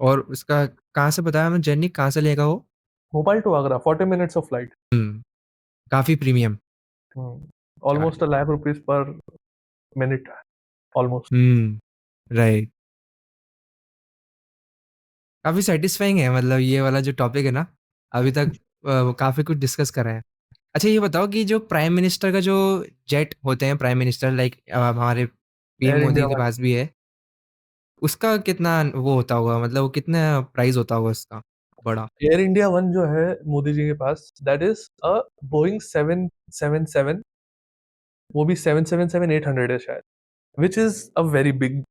और उसका कहाँ से बताया मैं, जर्नी कहाँ से लेगा वो? Bhopal to Agra 40 minutes of flight. Hmm. काफ़ी premium. Almost ₹1 lakh per minute, almost. Right. काफ़ी सेटिस्फाइंग है मतलब ये वाला जो टॉपिक है ना, अभी तक काफ़ी कुछ डिस्कस करा है। अच्छा ये बताओ कि जो प्राइम मिनिस्टर का जो जेट होते हैं प्राइम मिनिस्टर लाइक हमारे पीएम एयर इंडिया मोदी के वन। पास भी है, उसका कितना वो होता होगा मतलब वो कितना प्राइस होता होगा उसका बड़ा? एयर इंडिया वन जो है मोदी जी के पास, दैट इज अ बोइंग 777, वो भी 777-800 है शायद, which is a very big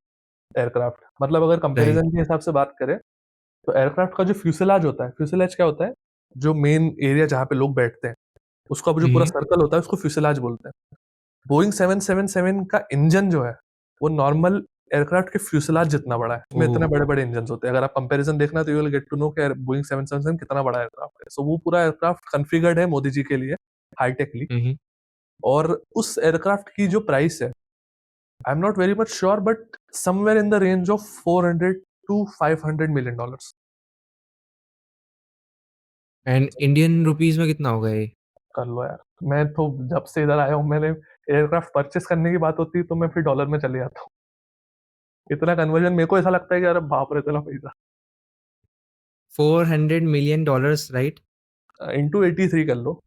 aircraft. मतलब अगर राइट। कंपैरिजन के हिसाब से बात करें तो एयरक्राफ्ट का जो फ्यूसेलाज होता है, फ्यूसेलाज क्या होता है, जो मेन एरिया जहाँ पे लोग बैठते हैं उसका जो हुँ, पूरा हुँ। सर्कल होता है उसको फ्यूसेलाज बोलते हैं। बोइंग 777 का इंजन जो है वो नॉर्मल एयरक्राफ्ट के फ्यूसेलाज जितना बड़ा है, इसमें ओह! इतने बड़े बड़े इंजन होते हैं। अगर आप कंपैरिजन देखना तो you will get to know कि बोइंग 777 कितना बड़ा एयरक्राफ्ट है। सो वो पूरा एयरक्राफ्ट कॉन्फ़िगर्ड है मोदी जी के लिए हाईटेकली। हुँ, हुँ। और उस एयरक्राफ्ट की जो प्राइस है, I am not very much sure, but somewhere in the range of 400 to 500 million dollars. And Indian rupees में कितना होगा ये? कर लो यार। मैं तो जब से इधर आया हूँ, मैंने एयरक्राफ्ट परचेस करने की बात होती है तो मैं फिर डॉलर में चले जाता हूँ। इतना कन्वर्जन मेरे को ऐसा लगता है कि अरे बाप रे इतना पैसा। 400 मिलियन डॉलर्स राइट? इंटू 83 कर लो।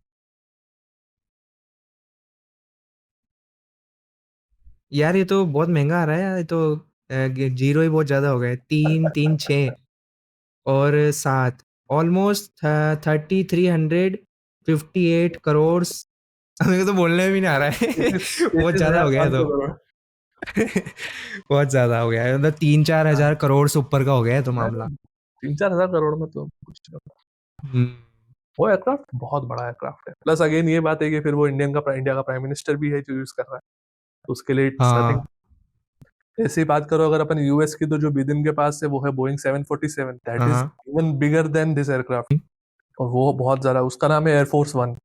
यार ये तो बहुत महँगा आ रहा है यार, ये तो ज़ीरो ही बहुत ज़्यादा हो गए। 3, 3, 6 और 7 ऑलमोस्ट 3358 करोड़ मेरे को तो बोलने में भी नहीं आ रहा है। बहुत तैतीस ज़्यादा हजार हो गया है पाँच सौ तो। करोड़ बहुत ज़्यादा हो गया है मतलब 3-4 हाँ, हज़ार करोड़ से ऊपर का हो गया है तो मामला। अरे 3-4 हजार करोड़ में तो कुछ नहीं होता। हुँ, वो एयरक्राफ्ट बहुत बड़ा एयरक्राफ्ट है। प्लस अगेन ये बात है कि फिर वो इंडिया का प्राइम मिनिस्टर भी है जो यूज कर रहा है, तो उसके लिए इट्स नथिंग। हाँ, ऐसी बात करो अगर अपन यूएस की, तो जो बिदेन के पास है वो है बोइंग 747, दैट हाँ, इज हाँ। Even bigger than this aircraft. Hmm, और वो बहुत ज्यादा, उसका नाम है एयरफोर्स वन।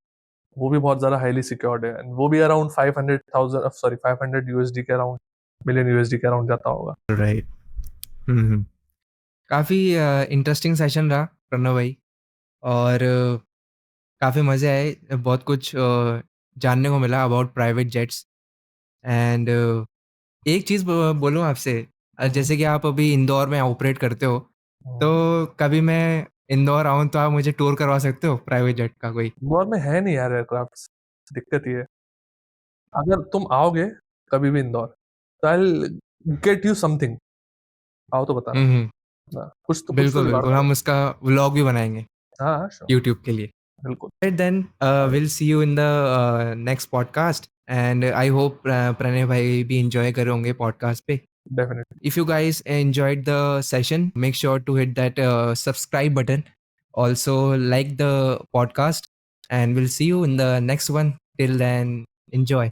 वो भी बहुत ज्यादा हाईली सिक्योर्ड है, and वो भी अराउंड 500,000, सॉरी 500 यूएसडी के अराउंड, मिलियन यूएसडी के अराउंड जाता होगा। राइट। हुँ, हुँ। काफ़ी इंटरेस्टिंग सेशन रहा प्रणव भाई और काफ़ी मज़े आए। बहुत कुछ जानने को मिला अबाउट प्राइवेट जेट्स एंड एक चीज़ बोलूँ आपसे हम्म, जैसे कि आप अभी इंदौर में ऑपरेट करते हो, हम्म। तो कभी मैं इंदौर आऊँ तो आप मुझे टूर करवा सकते हो प्राइवेट जेट का कोई? इंदौर में है नहीं यार एयरक्राफ्ट, दिक्कत ये है। अगर तुम आओगे कभी भी इंदौर, तो आई गेट यू समथिंग। आओ तो बताना। हुँ, हुँ। हाँ, कुछ तो बिल्कुल, जुगाड़ बिल्कुल करो। हम उसका व्लॉग भी बनाएँगे हाँ हाँ श्योर। यूट्यूब के लिए। बिल्कुल। Right then, we'll see you in the next podcast and I hope Pranay भाई भी enjoy कर रहे होंगे podcast पे। Definitely. If you guys enjoyed the session, make sure to hit that subscribe button. Also like the podcast and we'll see you in the next one. Till then, enjoy.